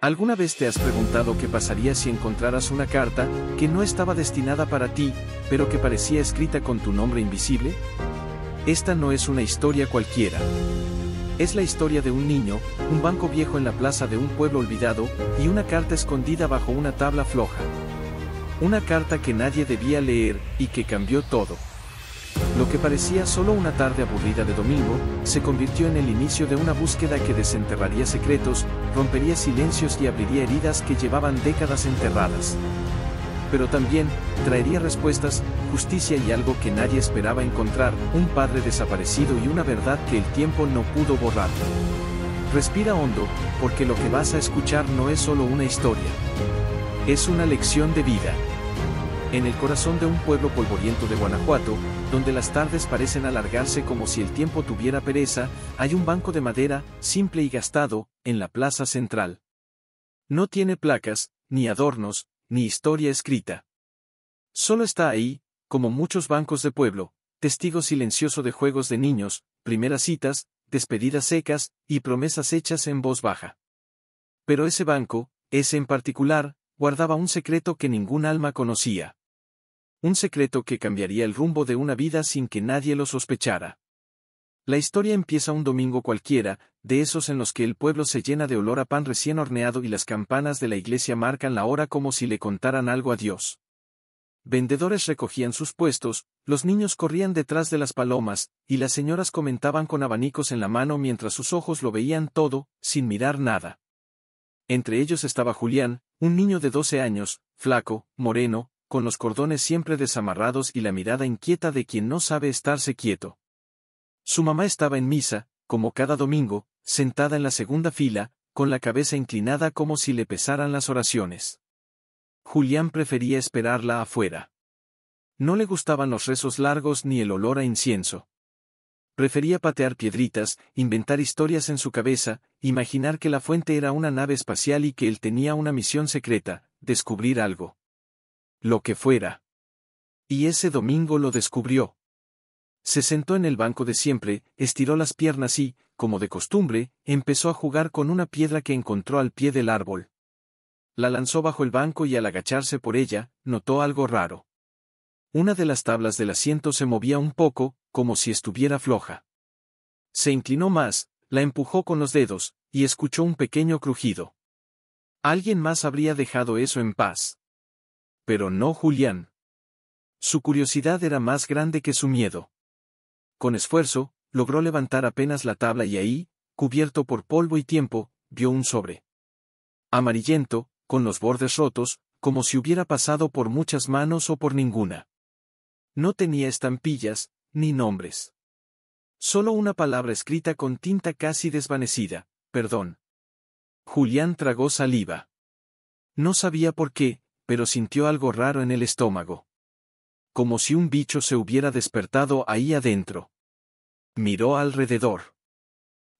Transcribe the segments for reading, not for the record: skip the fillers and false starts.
¿Alguna vez te has preguntado qué pasaría si encontraras una carta que no estaba destinada para ti, pero que parecía escrita con tu nombre invisible? Esta no es una historia cualquiera. Es la historia de un niño, un banco viejo en la plaza de un pueblo olvidado, y una carta escondida bajo una tabla floja. Una carta que nadie debía leer, y que cambió todo. Lo que parecía solo una tarde aburrida de domingo, se convirtió en el inicio de una búsqueda que desenterraría secretos, rompería silencios y abriría heridas que llevaban décadas enterradas. Pero también, traería respuestas, justicia y algo que nadie esperaba encontrar, un padre desaparecido y una verdad que el tiempo no pudo borrar. Respira hondo, porque lo que vas a escuchar no es solo una historia. Es una lección de vida. En el corazón de un pueblo polvoriento de Guanajuato, donde las tardes parecen alargarse como si el tiempo tuviera pereza, hay un banco de madera, simple y gastado, en la plaza central. No tiene placas, ni adornos, ni historia escrita. Solo está ahí, como muchos bancos de pueblo, testigo silencioso de juegos de niños, primeras citas, despedidas secas, y promesas hechas en voz baja. Pero ese banco, ese en particular, guardaba un secreto que ningún alma conocía. Un secreto que cambiaría el rumbo de una vida sin que nadie lo sospechara. La historia empieza un domingo cualquiera, de esos en los que el pueblo se llena de olor a pan recién horneado y las campanas de la iglesia marcan la hora como si le contaran algo a Dios. Vendedores recogían sus puestos, los niños corrían detrás de las palomas, y las señoras comentaban con abanicos en la mano mientras sus ojos lo veían todo, sin mirar nada. Entre ellos estaba Julián, un niño de 12 años, flaco, moreno, con los cordones siempre desamarrados y la mirada inquieta de quien no sabe estarse quieto. Su mamá estaba en misa, como cada domingo, sentada en la segunda fila, con la cabeza inclinada como si le pesaran las oraciones. Julián prefería esperarla afuera. No le gustaban los rezos largos ni el olor a incienso. Prefería patear piedritas, inventar historias en su cabeza, imaginar que la fuente era una nave espacial y que él tenía una misión secreta, descubrir algo. Lo que fuera. Y ese domingo lo descubrió. Se sentó en el banco de siempre, estiró las piernas y, como de costumbre, empezó a jugar con una piedra que encontró al pie del árbol. La lanzó bajo el banco y al agacharse por ella, notó algo raro. Una de las tablas del asiento se movía un poco, como si estuviera floja. Se inclinó más, la empujó con los dedos, y escuchó un pequeño crujido. Alguien más habría dejado eso en paz. Pero no Julián. Su curiosidad era más grande que su miedo. Con esfuerzo, logró levantar apenas la tabla y ahí, cubierto por polvo y tiempo, vio un sobre. Amarillento, con los bordes rotos, como si hubiera pasado por muchas manos o por ninguna. No tenía estampillas, ni nombres. Solo una palabra escrita con tinta casi desvanecida: perdón. Julián tragó saliva. No sabía por qué, pero sintió algo raro en el estómago. Como si un bicho se hubiera despertado ahí adentro. Miró alrededor.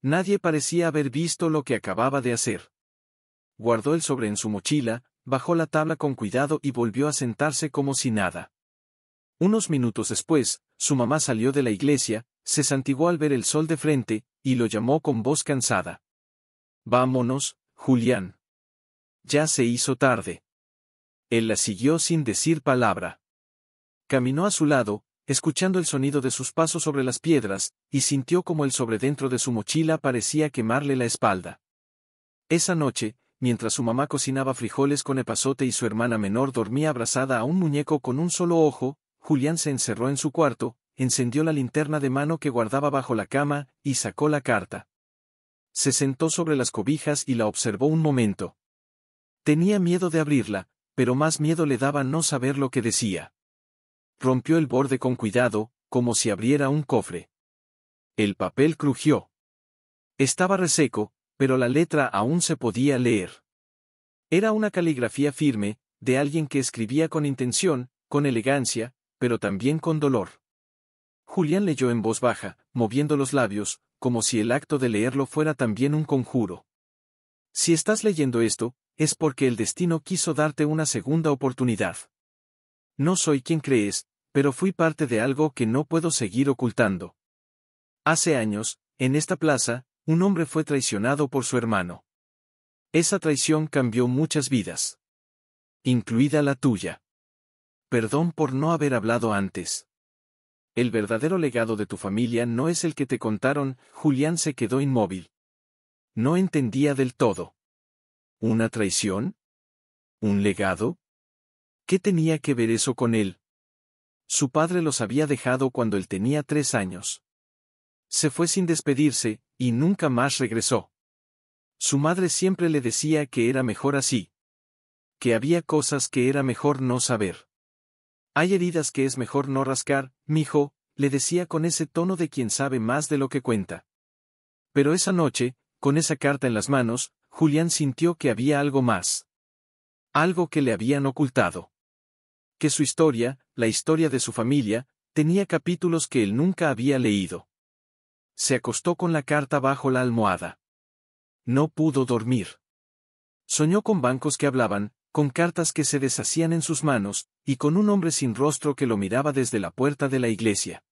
Nadie parecía haber visto lo que acababa de hacer. Guardó el sobre en su mochila, bajó la tabla con cuidado y volvió a sentarse como si nada. Unos minutos después, su mamá salió de la iglesia, se santiguó al ver el sol de frente, y lo llamó con voz cansada. «Vámonos, Julián. Ya se hizo tarde». Él la siguió sin decir palabra. Caminó a su lado, escuchando el sonido de sus pasos sobre las piedras, y sintió como el sobre dentro de su mochila parecía quemarle la espalda. Esa noche, mientras su mamá cocinaba frijoles con epazote y su hermana menor dormía abrazada a un muñeco con un solo ojo, Julián se encerró en su cuarto, encendió la linterna de mano que guardaba bajo la cama, y sacó la carta. Se sentó sobre las cobijas y la observó un momento. Tenía miedo de abrirla, pero más miedo le daba no saber lo que decía. Rompió el borde con cuidado, como si abriera un cofre. El papel crujió. Estaba reseco, pero la letra aún se podía leer. Era una caligrafía firme, de alguien que escribía con intención, con elegancia, pero también con dolor. Julián leyó en voz baja, moviendo los labios, como si el acto de leerlo fuera también un conjuro. Si estás leyendo esto, es porque el destino quiso darte una segunda oportunidad. No soy quien crees, pero fui parte de algo que no puedo seguir ocultando. Hace años, en esta plaza, un hombre fue traicionado por su hermano. Esa traición cambió muchas vidas. Incluida la tuya. Perdón por no haber hablado antes. El verdadero legado de tu familia no es el que te contaron. Julián se quedó inmóvil. No entendía del todo. ¿Una traición? ¿Un legado? ¿Qué tenía que ver eso con él? Su padre los había dejado cuando él tenía 3 años. Se fue sin despedirse, y nunca más regresó. Su madre siempre le decía que era mejor así. Que había cosas que era mejor no saber. Hay heridas que es mejor no rascar, mijo, le decía con ese tono de quien sabe más de lo que cuenta. Pero esa noche, con esa carta en las manos, Julián sintió que había algo más. Algo que le habían ocultado. Que su historia, la historia de su familia, tenía capítulos que él nunca había leído. Se acostó con la carta bajo la almohada. No pudo dormir. Soñó con bancos que hablaban, con cartas que se deshacían en sus manos, y con un hombre sin rostro que lo miraba desde la puerta de la iglesia.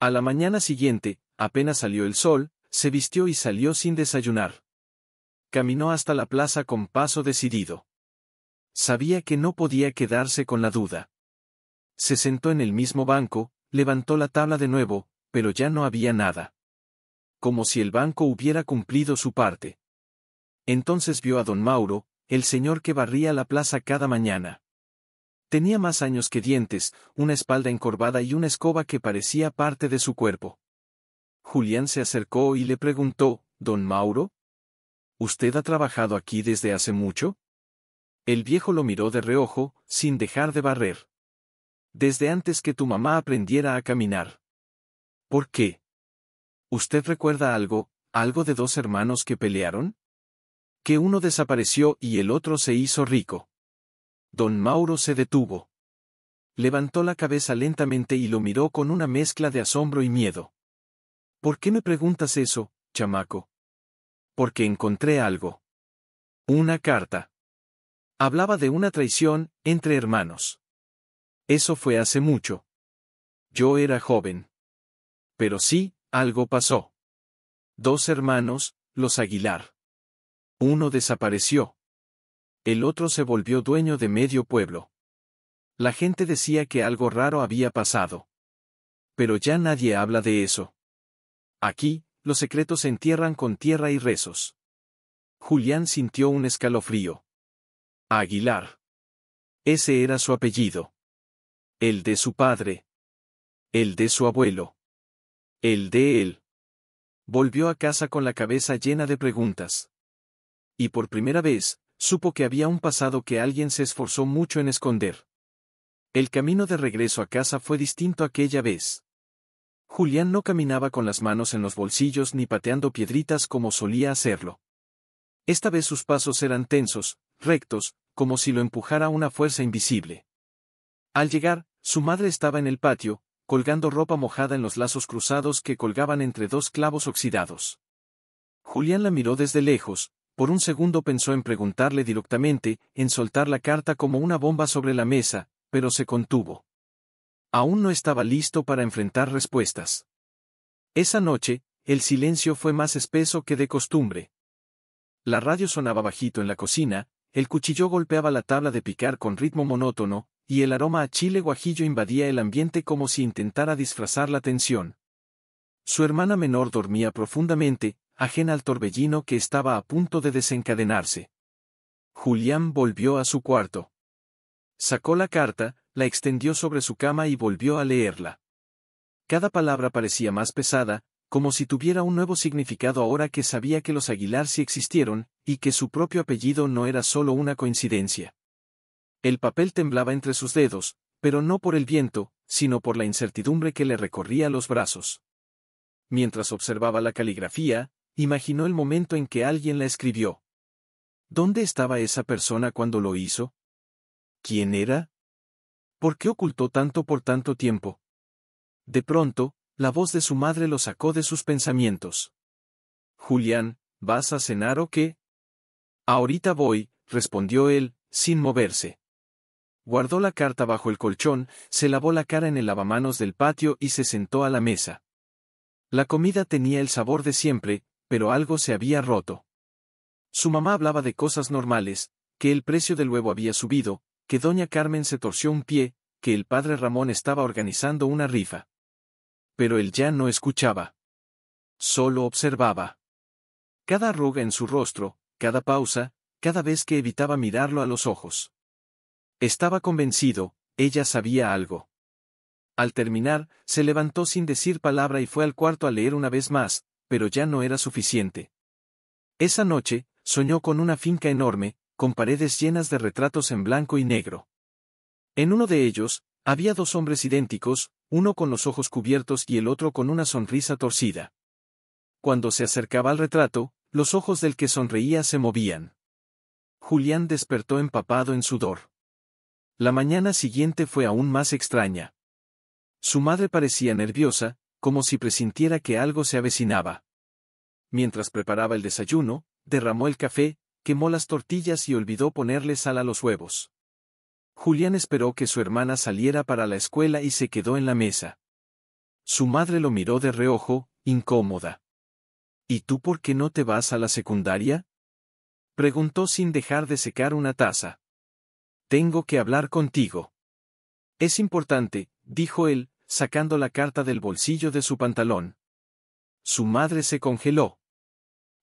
A la mañana siguiente, apenas salió el sol, se vistió y salió sin desayunar. Caminó hasta la plaza con paso decidido. Sabía que no podía quedarse con la duda. Se sentó en el mismo banco, levantó la tabla de nuevo, pero ya no había nada. Como si el banco hubiera cumplido su parte. Entonces vio a don Mauro, el señor que barría la plaza cada mañana. Tenía más años que dientes, una espalda encorvada y una escoba que parecía parte de su cuerpo. Julián se acercó y le preguntó, «¿Don Mauro? ¿Usted ha trabajado aquí desde hace mucho?» El viejo lo miró de reojo, sin dejar de barrer. «Desde antes que tu mamá aprendiera a caminar». «¿Por qué? ¿Usted recuerda algo de 2 hermanos que pelearon? Que uno desapareció y el otro se hizo rico». Don Mauro se detuvo. Levantó la cabeza lentamente y lo miró con una mezcla de asombro y miedo. «¿Por qué me preguntas eso, chamaco?» «Porque encontré algo. Una carta. Hablaba de una traición entre hermanos. Eso fue hace mucho. Yo era joven. Pero sí, algo pasó. 2 hermanos, los Aguilar. Uno desapareció. El otro se volvió dueño de medio pueblo. La gente decía que algo raro había pasado. Pero ya nadie habla de eso. Aquí, los secretos se entierran con tierra y rezos». Julián sintió un escalofrío. Aguilar. Ese era su apellido. El de su padre. El de su abuelo. El de él. Volvió a casa con la cabeza llena de preguntas. Y por primera vez, supo que había un pasado que alguien se esforzó mucho en esconder. El camino de regreso a casa fue distinto aquella vez. Julián no caminaba con las manos en los bolsillos ni pateando piedritas como solía hacerlo. Esta vez sus pasos eran tensos, rectos, como si lo empujara una fuerza invisible. Al llegar, su madre estaba en el patio, colgando ropa mojada en los lazos cruzados que colgaban entre 2 clavos oxidados. Julián la miró desde lejos, por un segundo pensó en preguntarle directamente, en soltar la carta como una bomba sobre la mesa, pero se contuvo. Aún no estaba listo para enfrentar respuestas. Esa noche, el silencio fue más espeso que de costumbre. La radio sonaba bajito en la cocina, el cuchillo golpeaba la tabla de picar con ritmo monótono, y el aroma a chile guajillo invadía el ambiente como si intentara disfrazar la tensión. Su hermana menor dormía profundamente, ajena al torbellino que estaba a punto de desencadenarse. Julián volvió a su cuarto. Sacó la carta, la extendió sobre su cama y volvió a leerla. Cada palabra parecía más pesada, como si tuviera un nuevo significado ahora que sabía que los Aguilar sí existieron, y que su propio apellido no era solo una coincidencia. El papel temblaba entre sus dedos, pero no por el viento, sino por la incertidumbre que le recorría los brazos. Mientras observaba la caligrafía, imaginó el momento en que alguien la escribió. ¿Dónde estaba esa persona cuando lo hizo? ¿Quién era? ¿Por qué ocultó tanto por tanto tiempo? De pronto, la voz de su madre lo sacó de sus pensamientos. «Julián, ¿vas a cenar o qué?» «Ahorita voy», respondió él, sin moverse. Guardó la carta bajo el colchón, se lavó la cara en el lavamanos del patio y se sentó a la mesa. La comida tenía el sabor de siempre, pero algo se había roto. Su mamá hablaba de cosas normales, que el precio del huevo había subido, que doña Carmen se torció un pie, que el padre Ramón estaba organizando una rifa. Pero él ya no escuchaba. Solo observaba. Cada arruga en su rostro, cada pausa, cada vez que evitaba mirarlo a los ojos. Estaba convencido, ella sabía algo. Al terminar, se levantó sin decir palabra y fue al cuarto a leer una vez más, pero ya no era suficiente. Esa noche, soñó con una finca enorme, con paredes llenas de retratos en blanco y negro. En uno de ellos, había dos hombres idénticos, uno con los ojos cubiertos y el otro con una sonrisa torcida. Cuando se acercaba al retrato, los ojos del que sonreía se movían. Julián despertó empapado en sudor. La mañana siguiente fue aún más extraña. Su madre parecía nerviosa, como si presintiera que algo se avecinaba. Mientras preparaba el desayuno, derramó el café, quemó las tortillas y olvidó ponerle sal a los huevos. Julián esperó que su hermana saliera para la escuela y se quedó en la mesa. Su madre lo miró de reojo, incómoda. ¿Y tú por qué no te vas a la secundaria?, preguntó sin dejar de secar una taza. Tengo que hablar contigo. Es importante, dijo él, sacando la carta del bolsillo de su pantalón. Su madre se congeló.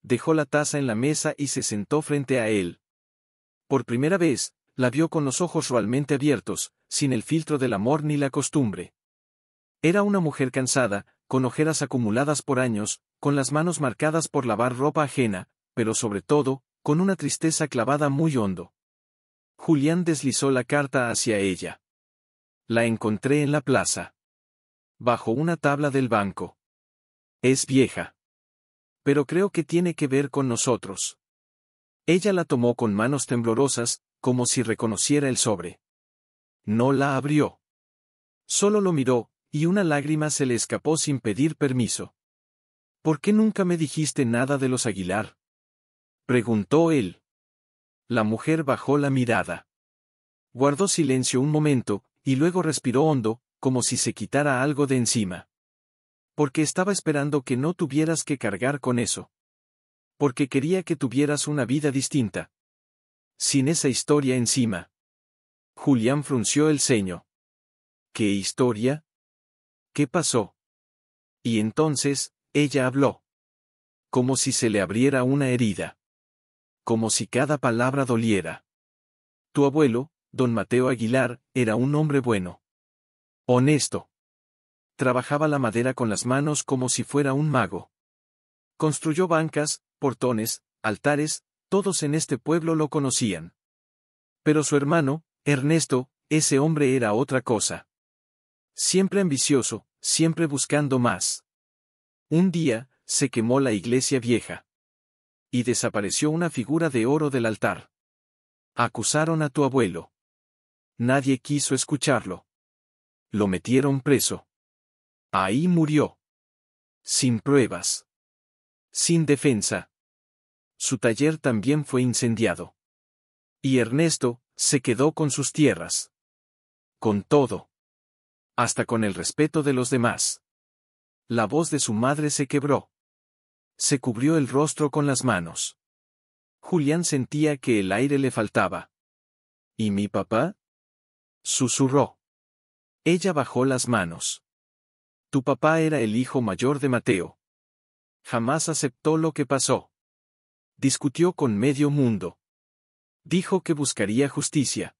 Dejó la taza en la mesa y se sentó frente a él. Por primera vez, la vio con los ojos realmente abiertos, sin el filtro del amor ni la costumbre. Era una mujer cansada, con ojeras acumuladas por años, con las manos marcadas por lavar ropa ajena, pero sobre todo, con una tristeza clavada muy hondo. Julián deslizó la carta hacia ella. La encontré en la plaza. Bajo una tabla del banco. Es vieja. Pero creo que tiene que ver con nosotros. Ella la tomó con manos temblorosas, como si reconociera el sobre. No la abrió. Solo lo miró, y una lágrima se le escapó sin pedir permiso. ¿Por qué nunca me dijiste nada de los Aguilar?, preguntó él. La mujer bajó la mirada. Guardó silencio un momento, y luego respiró hondo, como si se quitara algo de encima. Porque estaba esperando que no tuvieras que cargar con eso. Porque quería que tuvieras una vida distinta. Sin esa historia encima. Julián frunció el ceño. ¿Qué historia? ¿Qué pasó? Y entonces, ella habló. Como si se le abriera una herida. Como si cada palabra doliera. Tu abuelo, don Mateo Aguilar, era un hombre bueno. Honesto. Trabajaba la madera con las manos como si fuera un mago. Construyó bancas, portones, altares, todos en este pueblo lo conocían. Pero su hermano, Ernesto, ese hombre era otra cosa. Siempre ambicioso, siempre buscando más. Un día, se quemó la iglesia vieja. Y desapareció una figura de oro del altar. Acusaron a tu abuelo. Nadie quiso escucharlo. Lo metieron preso. Ahí murió. Sin pruebas. Sin defensa. Su taller también fue incendiado. Y Ernesto, se quedó con sus tierras. Con todo. Hasta con el respeto de los demás. La voz de su madre se quebró. Se cubrió el rostro con las manos. Julián sentía que el aire le faltaba. ¿Y mi papá?, susurró. Ella bajó las manos. Tu papá era el hijo mayor de Mateo. Jamás aceptó lo que pasó. Discutió con medio mundo. Dijo que buscaría justicia.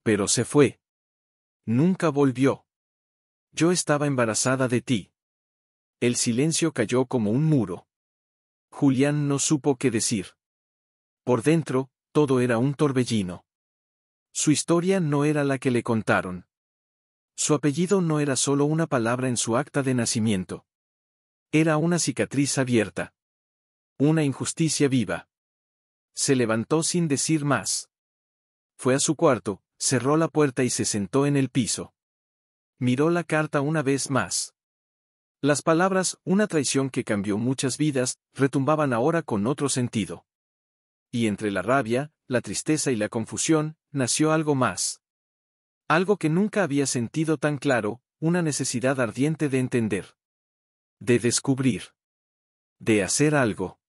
Pero se fue. Nunca volvió. Yo estaba embarazada de ti. El silencio cayó como un muro. Julián no supo qué decir. Por dentro, todo era un torbellino. Su historia no era la que le contaron. Su apellido no era solo una palabra en su acta de nacimiento. Era una cicatriz abierta. Una injusticia viva. Se levantó sin decir más. Fue a su cuarto, cerró la puerta y se sentó en el piso. Miró la carta una vez más. Las palabras, una traición que cambió muchas vidas, retumbaban ahora con otro sentido. Y entre la rabia, la tristeza y la confusión, nació algo más. Algo que nunca había sentido tan claro, una necesidad ardiente de entender. De descubrir. De hacer algo.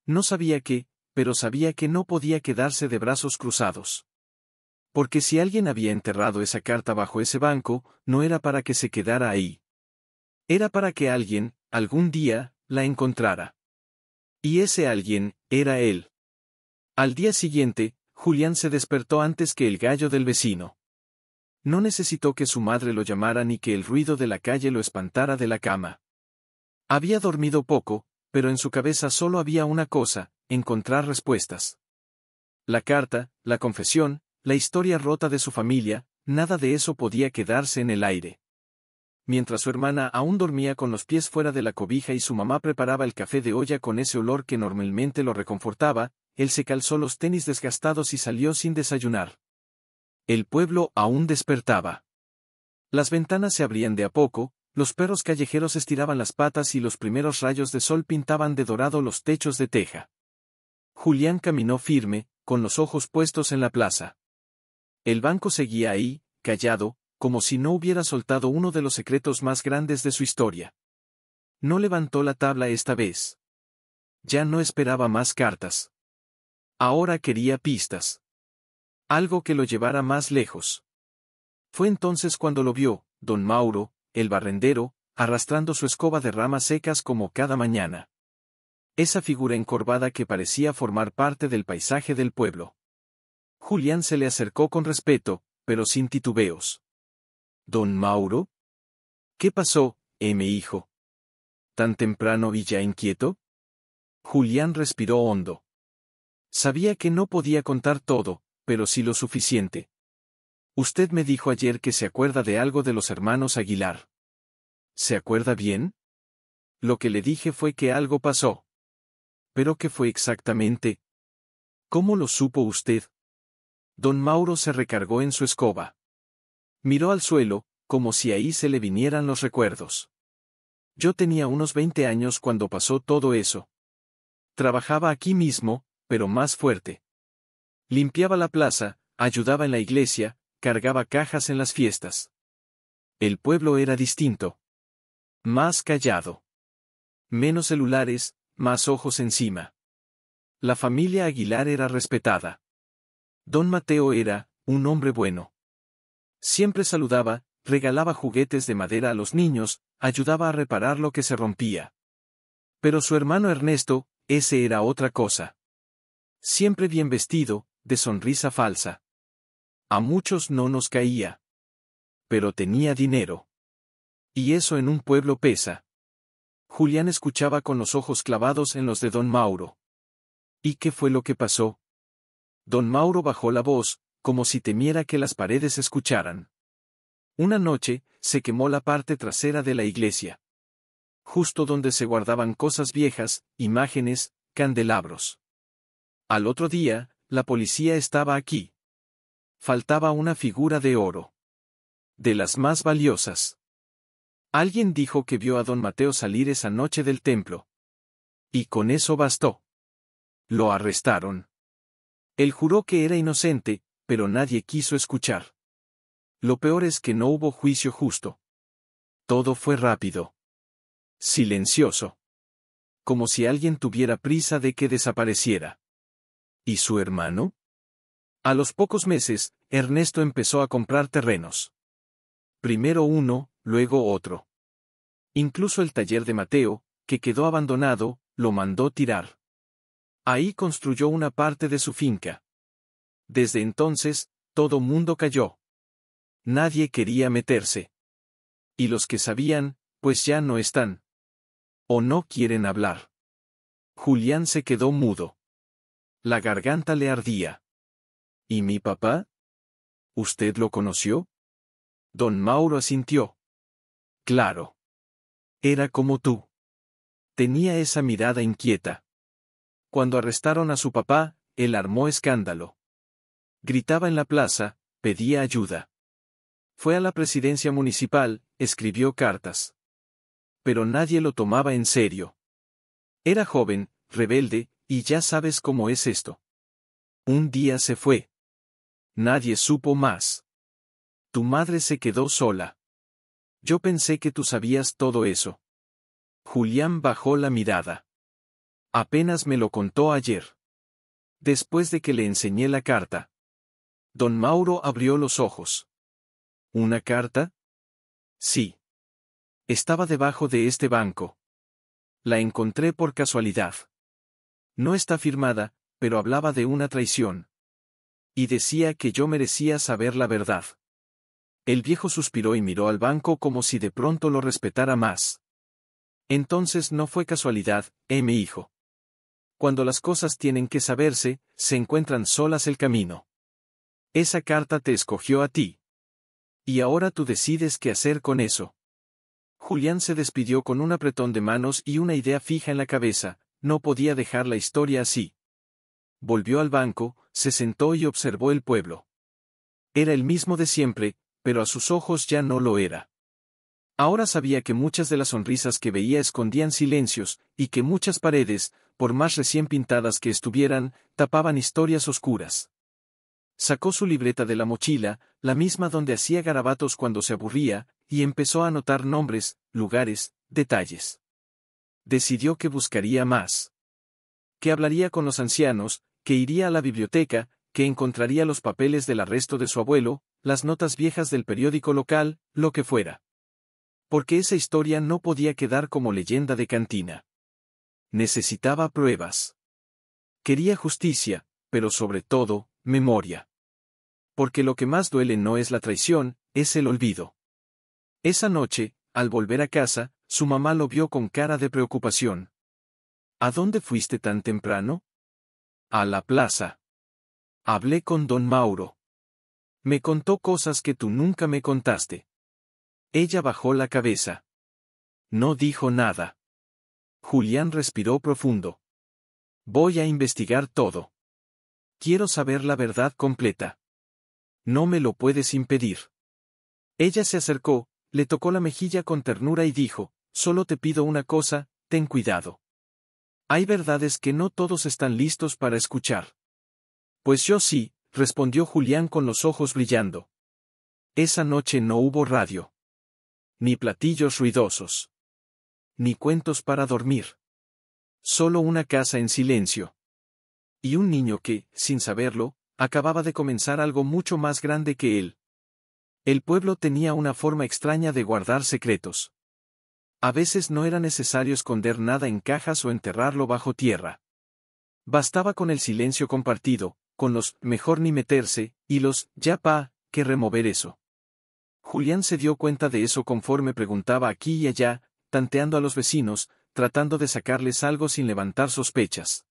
No sabía qué, pero sabía que no podía quedarse de brazos cruzados. Porque si alguien había enterrado esa carta bajo ese banco, no era para que se quedara ahí. Era para que alguien, algún día, la encontrara. Y ese alguien, era él. Al día siguiente, Julián se despertó antes que el gallo del vecino. No necesitó que su madre lo llamara ni que el ruido de la calle lo espantara de la cama. Había dormido poco, pero en su cabeza solo había una cosa: encontrar respuestas. La carta, la confesión, la historia rota de su familia, nada de eso podía quedarse en el aire. Mientras su hermana aún dormía con los pies fuera de la cobija y su mamá preparaba el café de olla con ese olor que normalmente lo reconfortaba, él se calzó los tenis desgastados y salió sin desayunar. El pueblo aún despertaba. Las ventanas se abrían de a poco, los perros callejeros estiraban las patas y los primeros rayos de sol pintaban de dorado los techos de teja. Julián caminó firme, con los ojos puestos en la plaza. El banco seguía ahí, callado, como si no hubiera soltado uno de los secretos más grandes de su historia. No levantó la tabla esta vez. Ya no esperaba más cartas. Ahora quería pistas. Algo que lo llevara más lejos. Fue entonces cuando lo vio, don Mauro, el barrendero, arrastrando su escoba de ramas secas como cada mañana. Esa figura encorvada que parecía formar parte del paisaje del pueblo. Julián se le acercó con respeto, pero sin titubeos. ¿Don Mauro? ¿Qué pasó, mi hijo? ¿Tan temprano y ya inquieto? Julián respiró hondo. Sabía que no podía contar todo, pero sí lo suficiente. Usted me dijo ayer que se acuerda de algo de los hermanos Aguilar. ¿Se acuerda bien? Lo que le dije fue que algo pasó. ¿Pero qué fue exactamente? ¿Cómo lo supo usted? Don Mauro se recargó en su escoba. Miró al suelo, como si ahí se le vinieran los recuerdos. Yo tenía unos 20 años cuando pasó todo eso. Trabajaba aquí mismo, pero más fuerte. Limpiaba la plaza, ayudaba en la iglesia, cargaba cajas en las fiestas. El pueblo era distinto. Más callado. Menos celulares, más ojos encima. La familia Aguilar era respetada. Don Mateo era un hombre bueno. Siempre saludaba, regalaba juguetes de madera a los niños, ayudaba a reparar lo que se rompía. Pero su hermano Ernesto, ese era otra cosa. Siempre bien vestido, de sonrisa falsa. A muchos no nos caía. Pero tenía dinero. Y eso en un pueblo pesa. Julián escuchaba con los ojos clavados en los de don Mauro. ¿Y qué fue lo que pasó? Don Mauro bajó la voz, como si temiera que las paredes escucharan. Una noche, se quemó la parte trasera de la iglesia. Justo donde se guardaban cosas viejas, imágenes, candelabros. Al otro día, la policía estaba aquí. Faltaba una figura de oro. De las más valiosas. Alguien dijo que vio a don Mateo salir esa noche del templo. Y con eso bastó. Lo arrestaron. Él juró que era inocente, pero nadie quiso escuchar. Lo peor es que no hubo juicio justo. Todo fue rápido. Silencioso. Como si alguien tuviera prisa de que desapareciera. ¿Y su hermano? A los pocos meses, Ernesto empezó a comprar terrenos. Primero uno, luego otro. Incluso el taller de Mateo, que quedó abandonado, lo mandó tirar. Ahí construyó una parte de su finca. Desde entonces, todo mundo cayó. Nadie quería meterse. Y los que sabían, pues ya no están. O no quieren hablar. Julián se quedó mudo. La garganta le ardía. ¿Y mi papá? ¿Usted lo conoció? Don Mauro asintió. Claro. Era como tú. Tenía esa mirada inquieta. Cuando arrestaron a su papá, él armó escándalo. Gritaba en la plaza, pedía ayuda. Fue a la presidencia municipal, escribió cartas. Pero nadie lo tomaba en serio. Era joven, rebelde, y ya sabes cómo es esto. Un día se fue. Nadie supo más. Tu madre se quedó sola. Yo pensé que tú sabías todo eso. Julián bajó la mirada. Apenas me lo contó ayer. Después de que le enseñé la carta, don Mauro abrió los ojos. ¿Una carta? Sí. Estaba debajo de este banco. La encontré por casualidad. No está firmada, pero hablaba de una traición. Y decía que yo merecía saber la verdad. El viejo suspiró y miró al banco como si de pronto lo respetara más. Entonces no fue casualidad, mi hijo. Cuando las cosas tienen que saberse, se encuentran solas el camino. Esa carta te escogió a ti. Y ahora tú decides qué hacer con eso. Julián se despidió con un apretón de manos y una idea fija en la cabeza, no podía dejar la historia así. Volvió al banco, se sentó y observó el pueblo. Era el mismo de siempre, pero a sus ojos ya no lo era. Ahora sabía que muchas de las sonrisas que veía escondían silencios, y que muchas paredes, por más recién pintadas que estuvieran, tapaban historias oscuras. Sacó su libreta de la mochila, la misma donde hacía garabatos cuando se aburría, y empezó a anotar nombres, lugares, detalles. Decidió que buscaría más. Que hablaría con los ancianos, que iría a la biblioteca, que encontraría los papeles del arresto de su abuelo, las notas viejas del periódico local, lo que fuera. Porque esa historia no podía quedar como leyenda de cantina. Necesitaba pruebas. Quería justicia, pero sobre todo, memoria. Porque lo que más duele no es la traición, es el olvido. Esa noche, al volver a casa, su mamá lo vio con cara de preocupación. ¿A dónde fuiste tan temprano? A la plaza. Hablé con don Mauro. Me contó cosas que tú nunca me contaste. Ella bajó la cabeza. No dijo nada. Julián respiró profundo. Voy a investigar todo. Quiero saber la verdad completa. No me lo puedes impedir. Ella se acercó, le tocó la mejilla con ternura y dijo, solo te pido una cosa, ten cuidado. Hay verdades que no todos están listos para escuchar. Pues yo sí, respondió Julián con los ojos brillando. Esa noche no hubo radio. Ni platillos ruidosos. Ni cuentos para dormir. Solo una casa en silencio. Y un niño que, sin saberlo, acababa de comenzar algo mucho más grande que él. El pueblo tenía una forma extraña de guardar secretos. A veces no era necesario esconder nada en cajas o enterrarlo bajo tierra. Bastaba con el silencio compartido, con los mejor ni meterse, y los ya pa, que remover eso. Julián se dio cuenta de eso conforme preguntaba aquí y allá, tanteando a los vecinos, tratando de sacarles algo sin levantar sospechas.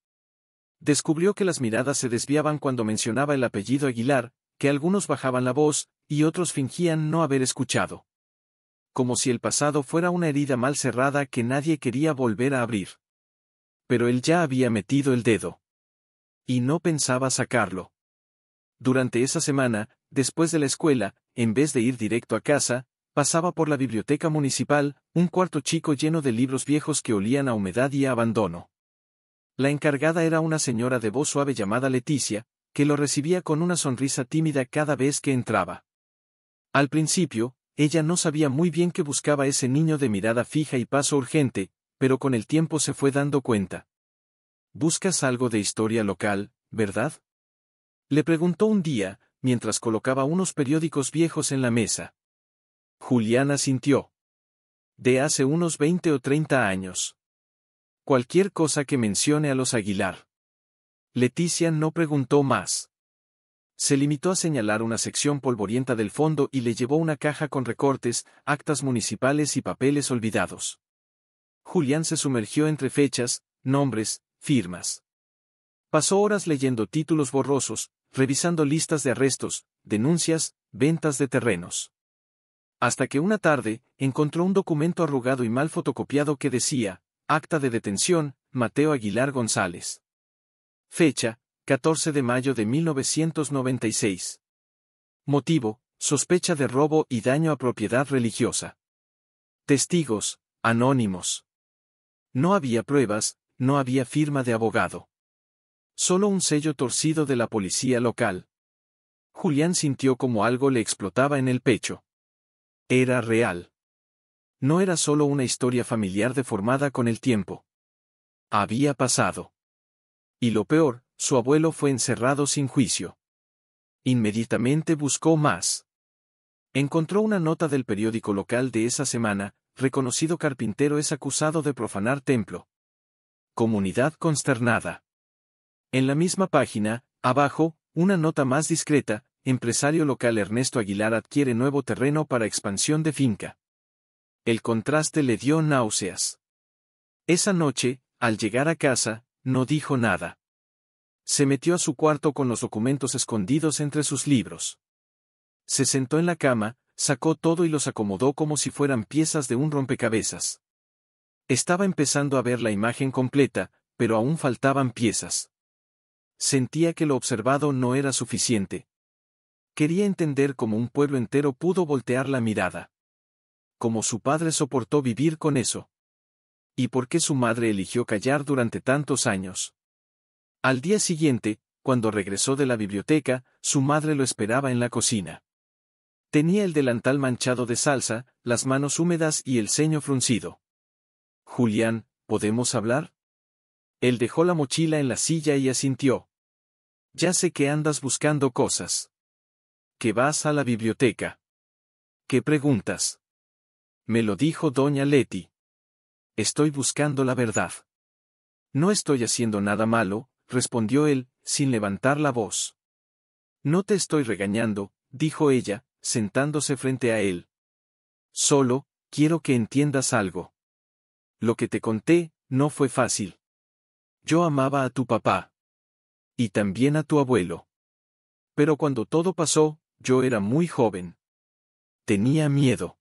Descubrió que las miradas se desviaban cuando mencionaba el apellido Aguilar, que algunos bajaban la voz, y otros fingían no haber escuchado. Como si el pasado fuera una herida mal cerrada que nadie quería volver a abrir. Pero él ya había metido el dedo. Y no pensaba sacarlo. Durante esa semana, después de la escuela, en vez de ir directo a casa, pasaba por la biblioteca municipal, un cuarto chico lleno de libros viejos que olían a humedad y a abandono. La encargada era una señora de voz suave llamada Leticia, que lo recibía con una sonrisa tímida cada vez que entraba. Al principio, ella no sabía muy bien qué buscaba ese niño de mirada fija y paso urgente, pero con el tiempo se fue dando cuenta. «¿Buscas algo de historia local, verdad?», le preguntó un día, mientras colocaba unos periódicos viejos en la mesa. Julián asintió. «De hace unos 20 o 30 años. Cualquier cosa que mencione a los Aguilar». Leticia no preguntó más. Se limitó a señalar una sección polvorienta del fondo y le llevó una caja con recortes, actas municipales y papeles olvidados. Julián se sumergió entre fechas, nombres, firmas. Pasó horas leyendo títulos borrosos, revisando listas de arrestos, denuncias, ventas de terrenos. Hasta que una tarde, encontró un documento arrugado y mal fotocopiado que decía, Acta de detención, Mateo Aguilar González. Fecha, 14 de mayo de 1996. Motivo, sospecha de robo y daño a propiedad religiosa. Testigos, anónimos. No había pruebas, no había firma de abogado. Solo un sello torcido de la policía local. Julián sintió como algo le explotaba en el pecho. Era real. No era solo una historia familiar deformada con el tiempo. Había pasado. Y lo peor, su abuelo fue encerrado sin juicio. Inmediatamente buscó más. Encontró una nota del periódico local de esa semana: reconocido carpintero es acusado de profanar templo. Comunidad consternada. En la misma página, abajo, una nota más discreta: empresario local Ernesto Aguilar adquiere nuevo terreno para expansión de finca. El contraste le dio náuseas. Esa noche, al llegar a casa, no dijo nada. Se metió a su cuarto con los documentos escondidos entre sus libros. Se sentó en la cama, sacó todo y los acomodó como si fueran piezas de un rompecabezas. Estaba empezando a ver la imagen completa, pero aún faltaban piezas. Sentía que lo observado no era suficiente. Quería entender cómo un pueblo entero pudo voltear la mirada. Cómo su padre soportó vivir con eso. Y por qué su madre eligió callar durante tantos años. Al día siguiente, cuando regresó de la biblioteca, su madre lo esperaba en la cocina. Tenía el delantal manchado de salsa, las manos húmedas y el ceño fruncido. «Julián, ¿podemos hablar?» Él dejó la mochila en la silla y asintió. «Ya sé que andas buscando cosas. Que vas a la biblioteca. ¿Qué preguntas?» «Me lo dijo doña Leti. Estoy buscando la verdad». «No estoy haciendo nada malo», respondió él, sin levantar la voz. «No te estoy regañando», dijo ella, sentándose frente a él. «Solo, quiero que entiendas algo. Lo que te conté, no fue fácil. Yo amaba a tu papá. Y también a tu abuelo. Pero cuando todo pasó, yo era muy joven. Tenía miedo.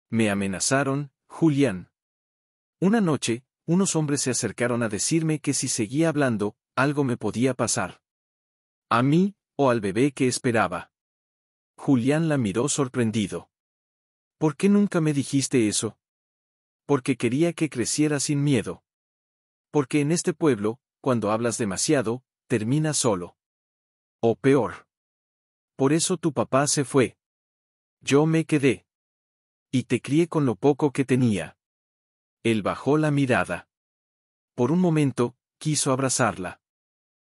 Me amenazaron, Julián. Una noche, unos hombres se acercaron a decirme que si seguía hablando, algo me podía pasar. A mí, o al bebé que esperaba». Julián la miró sorprendido. «¿Por qué nunca me dijiste eso?» «Porque quería que creciera sin miedo. Porque en este pueblo, cuando hablas demasiado, terminas solo. O peor. Por eso tu papá se fue. Yo me quedé. Y te crié con lo poco que tenía». Él bajó la mirada. Por un momento, quiso abrazarla.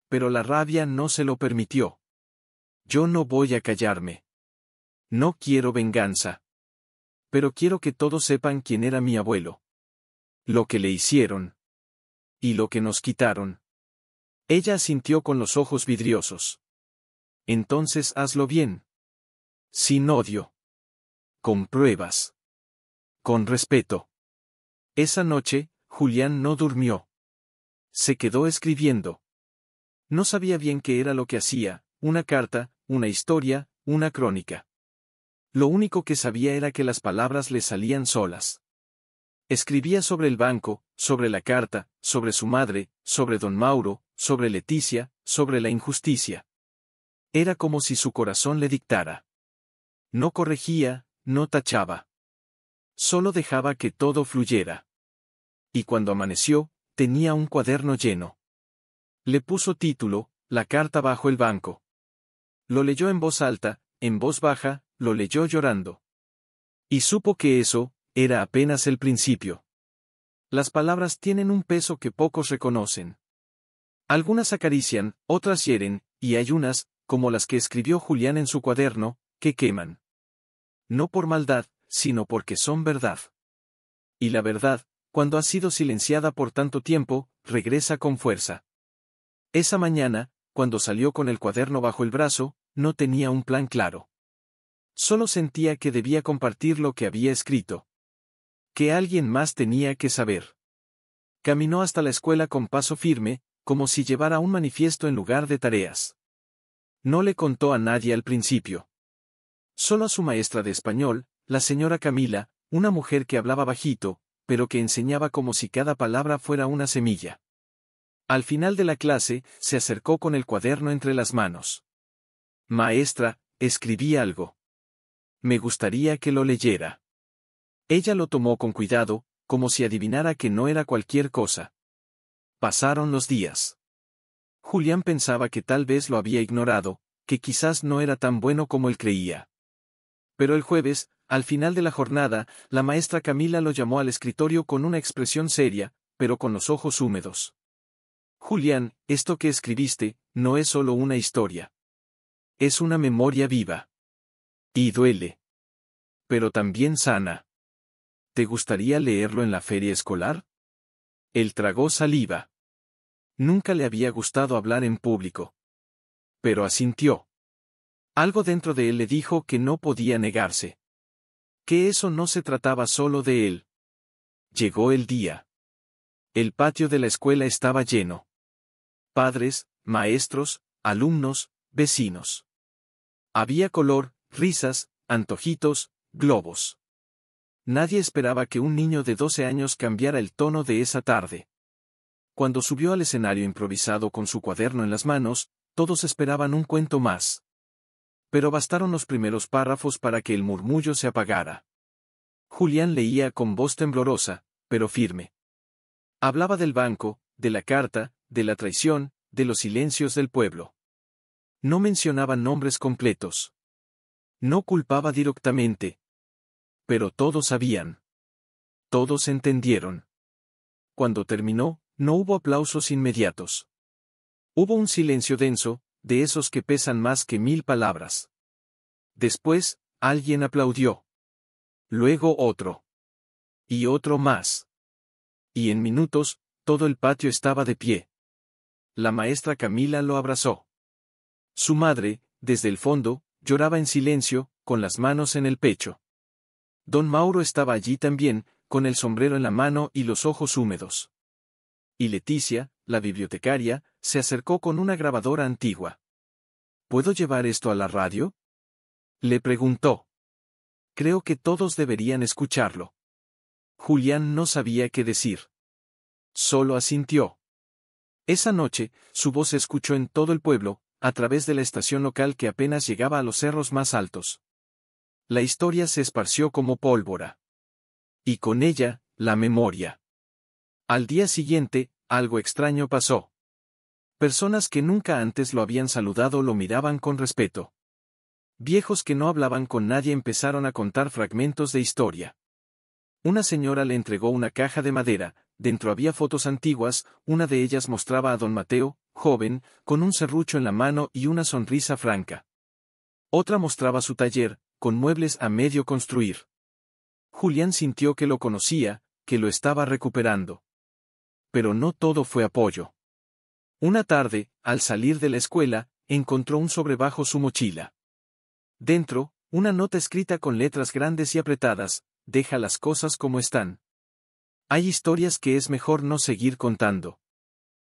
Pero la rabia no se lo permitió. «Yo no voy a callarme. No quiero venganza. Pero quiero que todos sepan quién era mi abuelo. Lo que le hicieron. Y lo que nos quitaron». Ella asintió con los ojos vidriosos. «Entonces hazlo bien. Sin odio. Con pruebas. Con respeto». Esa noche, Julián no durmió. Se quedó escribiendo. No sabía bien qué era lo que hacía: una carta, una historia, una crónica. Lo único que sabía era que las palabras le salían solas. Escribía sobre el banco, sobre la carta, sobre su madre, sobre don Mauro, sobre Leticia, sobre la injusticia. Era como si su corazón le dictara. No corregía, no tachaba. Solo dejaba que todo fluyera. Y cuando amaneció, tenía un cuaderno lleno. Le puso título: La carta bajo el banco. Lo leyó en voz alta, en voz baja, lo leyó llorando. Y supo que eso era apenas el principio. Las palabras tienen un peso que pocos reconocen. Algunas acarician, otras hieren, y hay unas, como las que escribió Julián en su cuaderno, que queman. No por maldad, sino porque son verdad. Y la verdad, cuando ha sido silenciada por tanto tiempo, regresa con fuerza. Esa mañana, cuando salió con el cuaderno bajo el brazo, no tenía un plan claro. Solo sentía que debía compartir lo que había escrito. Que alguien más tenía que saber. Caminó hasta la escuela con paso firme, como si llevara un manifiesto en lugar de tareas. No le contó a nadie al principio. Solo a su maestra de español, la señora Camila, una mujer que hablaba bajito, pero que enseñaba como si cada palabra fuera una semilla. Al final de la clase, se acercó con el cuaderno entre las manos. «Maestra, escribí algo. Me gustaría que lo leyera». Ella lo tomó con cuidado, como si adivinara que no era cualquier cosa. Pasaron los días. Julián pensaba que tal vez lo había ignorado, que quizás no era tan bueno como él creía. Pero el jueves, al final de la jornada, la maestra Camila lo llamó al escritorio con una expresión seria, pero con los ojos húmedos. Julián, esto que escribiste, no es solo una historia. Es una memoria viva. Y duele. Pero también sana. ¿Te gustaría leerlo en la feria escolar? Él tragó saliva. Nunca le había gustado hablar en público. Pero asintió. Algo dentro de él le dijo que no podía negarse. Que eso no se trataba solo de él. Llegó el día. El patio de la escuela estaba lleno. Padres, maestros, alumnos, vecinos. Había color, risas, antojitos, globos. Nadie esperaba que un niño de 12 años cambiara el tono de esa tarde. Cuando subió al escenario improvisado con su cuaderno en las manos, todos esperaban un cuento más. Pero bastaron los primeros párrafos para que el murmullo se apagara. Julián leía con voz temblorosa, pero firme. Hablaba del banco, de la carta, de la traición, de los silencios del pueblo. No mencionaba nombres completos. No culpaba directamente. Pero todos sabían. Todos entendieron. Cuando terminó, no hubo aplausos inmediatos. Hubo un silencio denso, de esos que pesan más que 1000 palabras. Después, alguien aplaudió. Luego otro. Y otro más. Y en minutos, todo el patio estaba de pie. La maestra Camila lo abrazó. Su madre, desde el fondo, lloraba en silencio, con las manos en el pecho. Don Mauro estaba allí también, con el sombrero en la mano y los ojos húmedos. Y Leticia, la bibliotecaria, se acercó con una grabadora antigua. ¿Puedo llevar esto a la radio?, le preguntó. Creo que todos deberían escucharlo. Julián no sabía qué decir. Solo asintió. Esa noche, su voz se escuchó en todo el pueblo, a través de la estación local que apenas llegaba a los cerros más altos. La historia se esparció como pólvora. Y con ella, la memoria. Al día siguiente, algo extraño pasó. Personas que nunca antes lo habían saludado lo miraban con respeto. Viejos que no hablaban con nadie empezaron a contar fragmentos de historia. Una señora le entregó una caja de madera, dentro había fotos antiguas, una de ellas mostraba a don Mateo, joven, con un serrucho en la mano y una sonrisa franca. Otra mostraba su taller, con muebles a medio construir. Julián sintió que lo conocía, que lo estaba recuperando. Pero no todo fue apoyo. Una tarde, al salir de la escuela, encontró un sobre bajo su mochila. Dentro, una nota escrita con letras grandes y apretadas: deja las cosas como están. Hay historias que es mejor no seguir contando.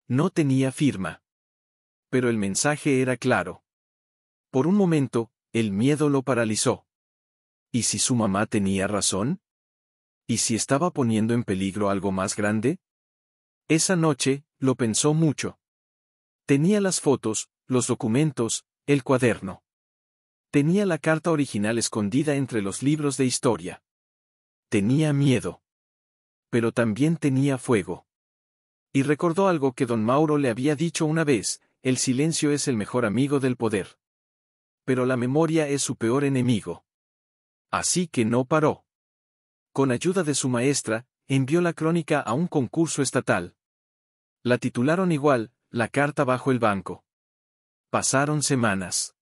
No tenía firma. Pero el mensaje era claro. Por un momento, el miedo lo paralizó. ¿Y si su mamá tenía razón? ¿Y si estaba poniendo en peligro algo más grande? Esa noche, lo pensó mucho. Tenía las fotos, los documentos, el cuaderno. Tenía la carta original escondida entre los libros de historia. Tenía miedo. Pero también tenía fuego. Y recordó algo que don Mauro le había dicho una vez: el silencio es el mejor amigo del poder. Pero la memoria es su peor enemigo. Así que no paró. Con ayuda de su maestra, envió la crónica a un concurso estatal. La titularon igual: La carta bajo el banco. Pasaron semanas.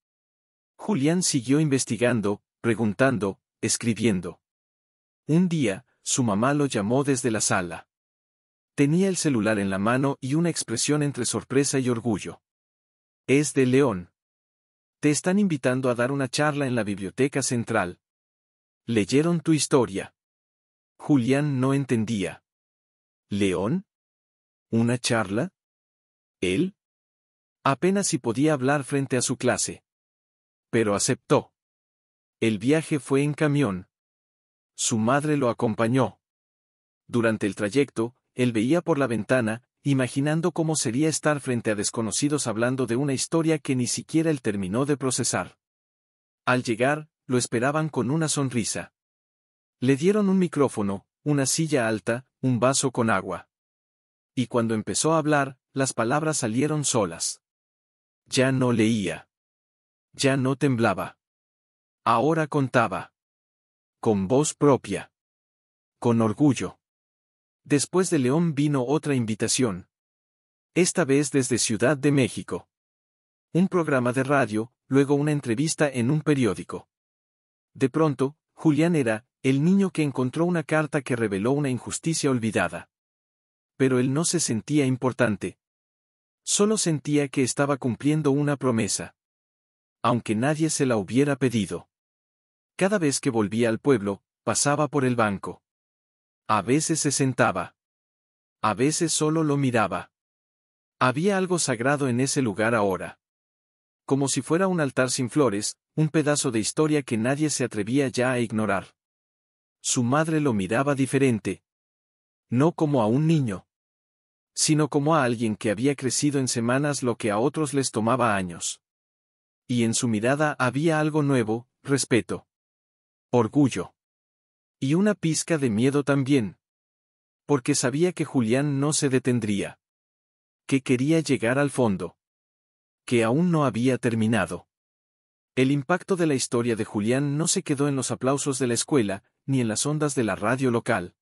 Julián siguió investigando, preguntando, escribiendo. Un día, su mamá lo llamó desde la sala. Tenía el celular en la mano y una expresión entre sorpresa y orgullo. Es de León. Te están invitando a dar una charla en la biblioteca central. Leyeron tu historia. Julián no entendía. ¿León? ¿Una charla? ¿Él? Apenas si podía hablar frente a su clase. Pero aceptó. El viaje fue en camión. Su madre lo acompañó. Durante el trayecto, él veía por la ventana, imaginando cómo sería estar frente a desconocidos hablando de una historia que ni siquiera él terminó de procesar. Al llegar, lo esperaban con una sonrisa. Le dieron un micrófono, una silla alta, un vaso con agua. Y cuando empezó a hablar, las palabras salieron solas. Ya no leía. Ya no temblaba. Ahora contaba. Con voz propia. Con orgullo. Después de León vino otra invitación. Esta vez desde Ciudad de México. Un programa de radio, luego una entrevista en un periódico. De pronto, Julián era el niño que encontró una carta que reveló una injusticia olvidada. Pero él no se sentía importante. Solo sentía que estaba cumpliendo una promesa. Aunque nadie se la hubiera pedido. Cada vez que volvía al pueblo, pasaba por el banco. A veces se sentaba. A veces solo lo miraba. Había algo sagrado en ese lugar ahora. Como si fuera un altar sin flores, un pedazo de historia que nadie se atrevía ya a ignorar. Su madre lo miraba diferente. No como a un niño, sino como a alguien que había crecido en semanas lo que a otros les tomaba años. Y en su mirada había algo nuevo, respeto. Orgullo. Y una pizca de miedo también. Porque sabía que Julián no se detendría. Que quería llegar al fondo. Que aún no había terminado. El impacto de la historia de Julián no se quedó en los aplausos de la escuela, ni en las ondas de la radio local.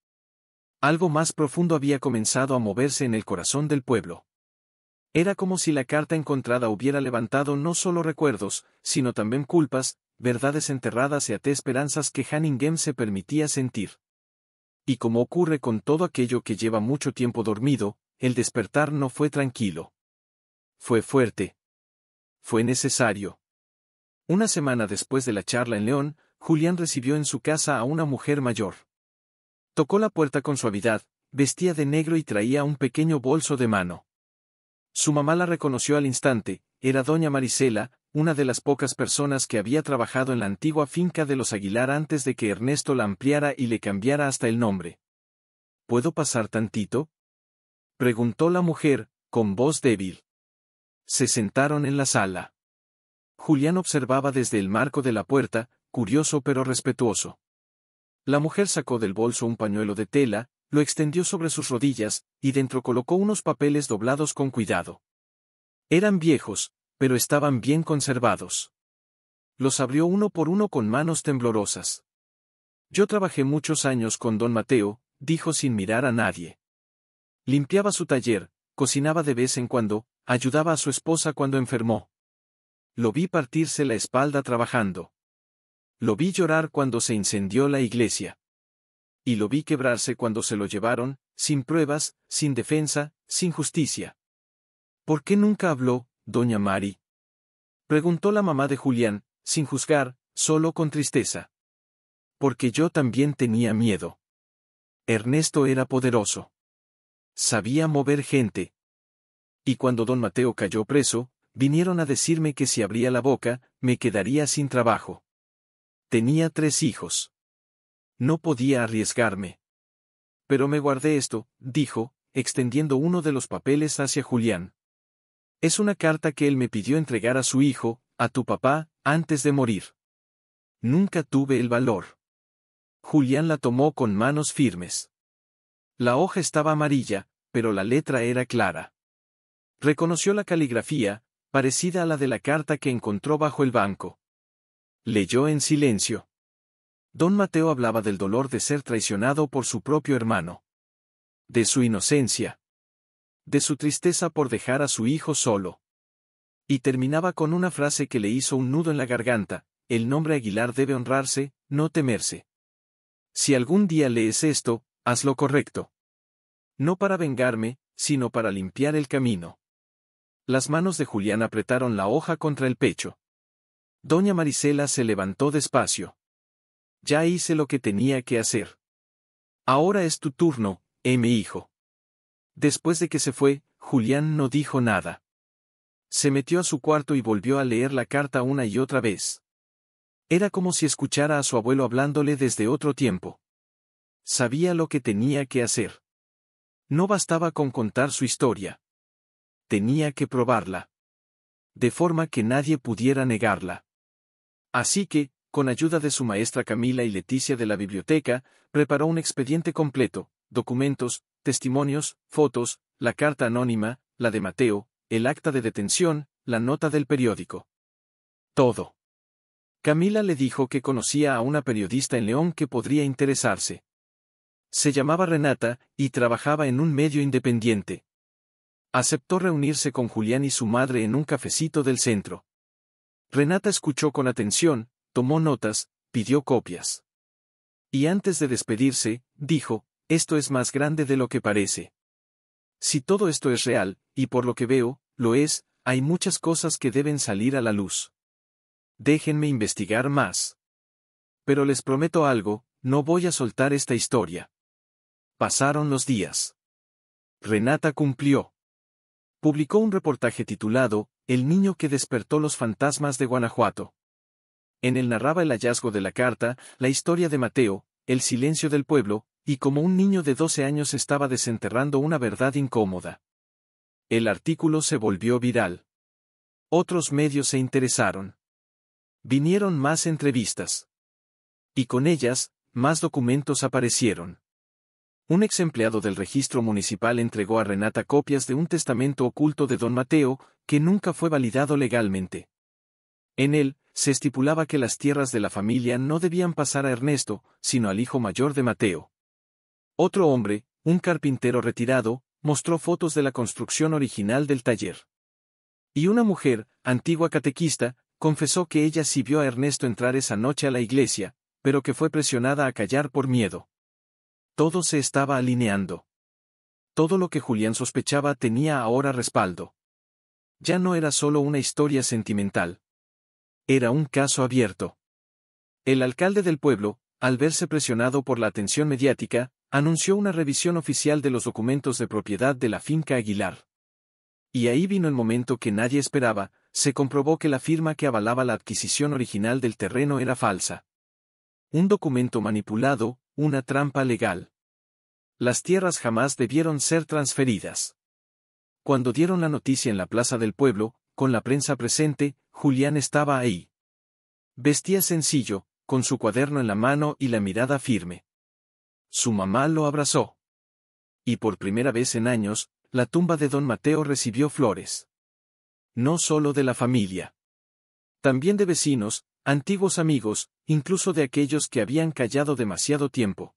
Algo más profundo había comenzado a moverse en el corazón del pueblo. Era como si la carta encontrada hubiera levantado no solo recuerdos, sino también culpas, verdades enterradas y esperanzas que Hanningen se permitía sentir. Y como ocurre con todo aquello que lleva mucho tiempo dormido, el despertar no fue tranquilo. Fue fuerte. Fue necesario. Una semana después de la charla en León, Julián recibió en su casa a una mujer mayor. Tocó la puerta con suavidad, vestía de negro y traía un pequeño bolso de mano. Su mamá la reconoció al instante, era doña Marisela, una de las pocas personas que había trabajado en la antigua finca de los Aguilar antes de que Ernesto la ampliara y le cambiara hasta el nombre. ¿Puedo pasar tantito?, preguntó la mujer, con voz débil. Se sentaron en la sala. Julián observaba desde el marco de la puerta, curioso pero respetuoso. La mujer sacó del bolso un pañuelo de tela, lo extendió sobre sus rodillas, y dentro colocó unos papeles doblados con cuidado. Eran viejos, pero estaban bien conservados. Los abrió uno por uno con manos temblorosas. Yo trabajé muchos años con don Mateo, dijo sin mirar a nadie. Limpiaba su taller, cocinaba de vez en cuando, ayudaba a su esposa cuando enfermó. Lo vi partirse la espalda trabajando. Lo vi llorar cuando se incendió la iglesia. Y lo vi quebrarse cuando se lo llevaron, sin pruebas, sin defensa, sin justicia. ¿Por qué nunca habló, doña Mari?, preguntó la mamá de Julián, sin juzgar, solo con tristeza. Porque yo también tenía miedo. Ernesto era poderoso. Sabía mover gente. Y cuando don Mateo cayó preso, vinieron a decirme que si abría la boca, me quedaría sin trabajo. Tenía 3 hijos. No podía arriesgarme. Pero me guardé esto, dijo, extendiendo uno de los papeles hacia Julián. Es una carta que él me pidió entregar a su hijo, a tu papá, antes de morir. Nunca tuve el valor. Julián la tomó con manos firmes. La hoja estaba amarilla, pero la letra era clara. Reconoció la caligrafía, parecida a la de la carta que encontró bajo el banco. Leyó en silencio. Don Mateo hablaba del dolor de ser traicionado por su propio hermano. De su inocencia. De su tristeza por dejar a su hijo solo. Y terminaba con una frase que le hizo un nudo en la garganta: el nombre Aguilar debe honrarse, no temerse. Si algún día lees esto, haz lo correcto. No para vengarme, sino para limpiar el camino. Las manos de Julián apretaron la hoja contra el pecho. Doña Marisela se levantó despacio. Ya hice lo que tenía que hacer. Ahora es tu turno, mi hijo. Después de que se fue, Julián no dijo nada. Se metió a su cuarto y volvió a leer la carta una y otra vez. Era como si escuchara a su abuelo hablándole desde otro tiempo. Sabía lo que tenía que hacer. No bastaba con contar su historia. Tenía que probarla. De forma que nadie pudiera negarla. Así que, con ayuda de su maestra Camila y Leticia de la biblioteca, preparó un expediente completo: documentos, testimonios, fotos, la carta anónima, la de Mateo, el acta de detención, la nota del periódico. Todo. Camila le dijo que conocía a una periodista en León que podría interesarse. Se llamaba Renata, y trabajaba en un medio independiente. Aceptó reunirse con Julián y su madre en un cafecito del centro. Renata escuchó con atención, tomó notas, pidió copias. Y antes de despedirse, dijo, esto es más grande de lo que parece. Si todo esto es real, y por lo que veo, lo es, hay muchas cosas que deben salir a la luz. Déjenme investigar más. Pero les prometo algo, no voy a soltar esta historia. Pasaron los días. Renata cumplió. Publicó un reportaje titulado, El niño que despertó los fantasmas de Guanajuato. En él narraba el hallazgo de la carta, la historia de Mateo, el silencio del pueblo, y como un niño de 12 años estaba desenterrando una verdad incómoda. El artículo se volvió viral. Otros medios se interesaron. Vinieron más entrevistas. Y con ellas, más documentos aparecieron. Un ex empleado del registro municipal entregó a Renata copias de un testamento oculto de don Mateo, que nunca fue validado legalmente. En él, se estipulaba que las tierras de la familia no debían pasar a Ernesto, sino al hijo mayor de Mateo. Otro hombre, un carpintero retirado, mostró fotos de la construcción original del taller. Y una mujer, antigua catequista, confesó que ella sí vio a Ernesto entrar esa noche a la iglesia, pero que fue presionada a callar por miedo. Todo se estaba alineando. Todo lo que Julián sospechaba tenía ahora respaldo. Ya no era solo una historia sentimental. Era un caso abierto. El alcalde del pueblo, al verse presionado por la atención mediática, anunció una revisión oficial de los documentos de propiedad de la finca Aguilar. Y ahí vino el momento que nadie esperaba, se comprobó que la firma que avalaba la adquisición original del terreno era falsa. Un documento manipulado, una trampa legal. Las tierras jamás debieron ser transferidas. Cuando dieron la noticia en la plaza del pueblo, con la prensa presente, Julián estaba ahí. Vestía sencillo, con su cuaderno en la mano y la mirada firme. Su mamá lo abrazó. Y por primera vez en años, la tumba de don Mateo recibió flores. No solo de la familia. También de vecinos, antiguos amigos, incluso de aquellos que habían callado demasiado tiempo.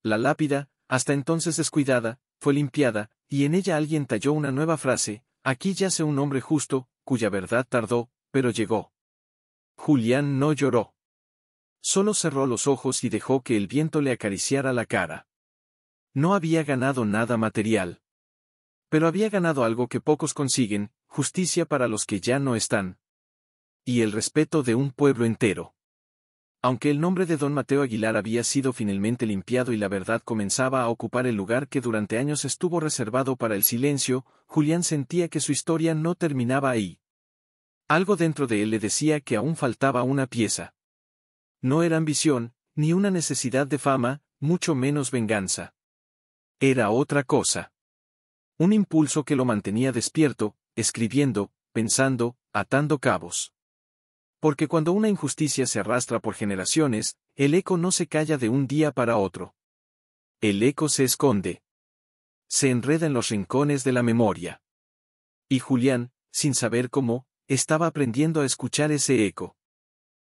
La lápida, hasta entonces descuidada, fue limpiada, y en ella alguien talló una nueva frase, aquí yace un hombre justo, cuya verdad tardó, pero llegó. Julián no lloró. Solo cerró los ojos y dejó que el viento le acariciara la cara. No había ganado nada material. Pero había ganado algo que pocos consiguen, justicia para los que ya no están. Y el respeto de un pueblo entero. Aunque el nombre de don Mateo Aguilar había sido finalmente limpiado y la verdad comenzaba a ocupar el lugar que durante años estuvo reservado para el silencio, Julián sentía que su historia no terminaba ahí. Algo dentro de él le decía que aún faltaba una pieza. No era ambición, ni una necesidad de fama, mucho menos venganza. Era otra cosa. Un impulso que lo mantenía despierto, escribiendo, pensando, atando cabos. Porque cuando una injusticia se arrastra por generaciones, el eco no se calla de un día para otro. El eco se esconde. Se enreda en los rincones de la memoria. Y Julián, sin saber cómo, estaba aprendiendo a escuchar ese eco.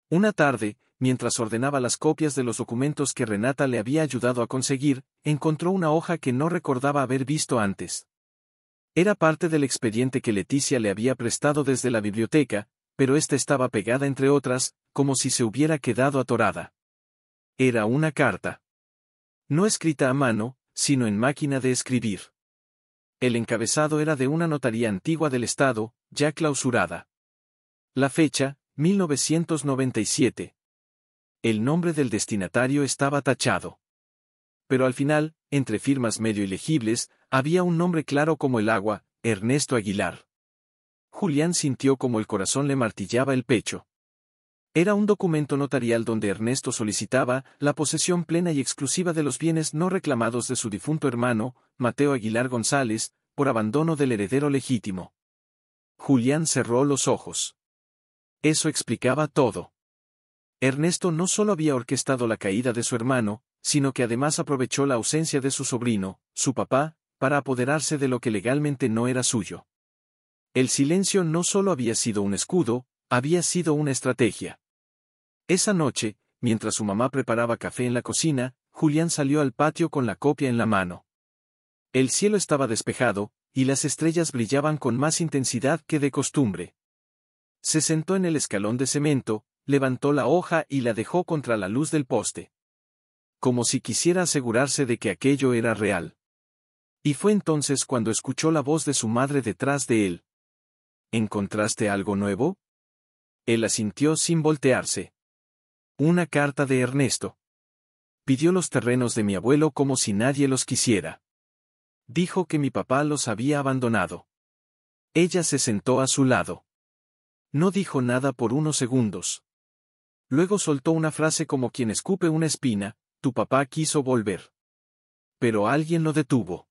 Una tarde, mientras ordenaba las copias de los documentos que Renata le había ayudado a conseguir, encontró una hoja que no recordaba haber visto antes. Era parte del expediente que Leticia le había prestado desde la biblioteca, pero esta estaba pegada entre otras, como si se hubiera quedado atorada. Era una carta. No escrita a mano, sino en máquina de escribir. El encabezado era de una notaría antigua del estado, ya clausurada. La fecha, 1997. El nombre del destinatario estaba tachado. Pero al final, entre firmas medio ilegibles, había un nombre claro como el agua, Ernesto Aguilar. Julián sintió como el corazón le martillaba el pecho. Era un documento notarial donde Ernesto solicitaba la posesión plena y exclusiva de los bienes no reclamados de su difunto hermano, Mateo Aguilar González, por abandono del heredero legítimo. Julián cerró los ojos. Eso explicaba todo. Ernesto no solo había orquestado la caída de su hermano, sino que además aprovechó la ausencia de su sobrino, su papá, para apoderarse de lo que legalmente no era suyo. El silencio no solo había sido un escudo, había sido una estrategia. Esa noche, mientras su mamá preparaba café en la cocina, Julián salió al patio con la copia en la mano. El cielo estaba despejado, y las estrellas brillaban con más intensidad que de costumbre. Se sentó en el escalón de cemento, levantó la hoja y la dejó contra la luz del poste. Como si quisiera asegurarse de que aquello era real. Y fue entonces cuando escuchó la voz de su madre detrás de él. ¿Encontraste algo nuevo? Él asintió sin voltearse. Una carta de Ernesto. Pidió los terrenos de mi abuelo como si nadie los quisiera. Dijo que mi papá los había abandonado. Ella se sentó a su lado. No dijo nada por unos segundos. Luego soltó una frase como quien escupe una espina: tu papá quiso volver. Pero alguien lo detuvo.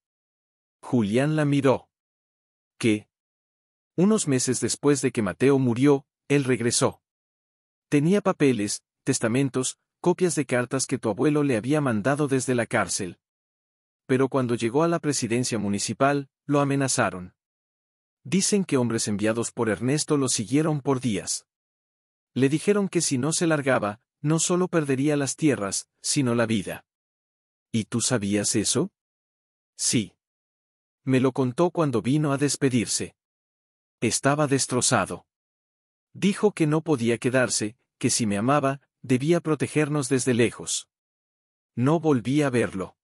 Julián la miró. ¿Qué? Unos meses después de que Mateo murió, él regresó. Tenía papeles, testamentos, copias de cartas que tu abuelo le había mandado desde la cárcel. Pero cuando llegó a la presidencia municipal, lo amenazaron. Dicen que hombres enviados por Ernesto lo siguieron por días. Le dijeron que si no se largaba, no solo perdería las tierras, sino la vida. ¿Y tú sabías eso? Sí. Me lo contó cuando vino a despedirse. Estaba destrozado. Dijo que no podía quedarse, que si me amaba, debía protegernos desde lejos. No volví a verlo.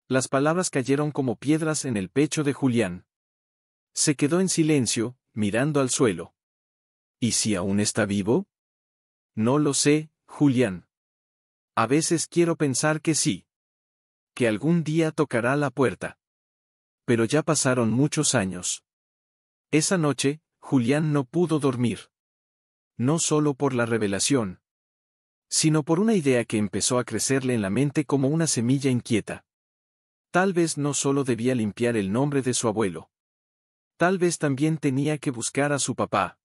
Las palabras cayeron como piedras en el pecho de Julián. Se quedó en silencio, mirando al suelo. ¿Y si aún está vivo? No lo sé, Julián. A veces quiero pensar que sí. Que algún día tocará la puerta. Pero ya pasaron muchos años. Esa noche, Julián no pudo dormir. No solo por la revelación, sino por una idea que empezó a crecerle en la mente como una semilla inquieta. Tal vez no solo debía limpiar el nombre de su abuelo. Tal vez también tenía que buscar a su papá.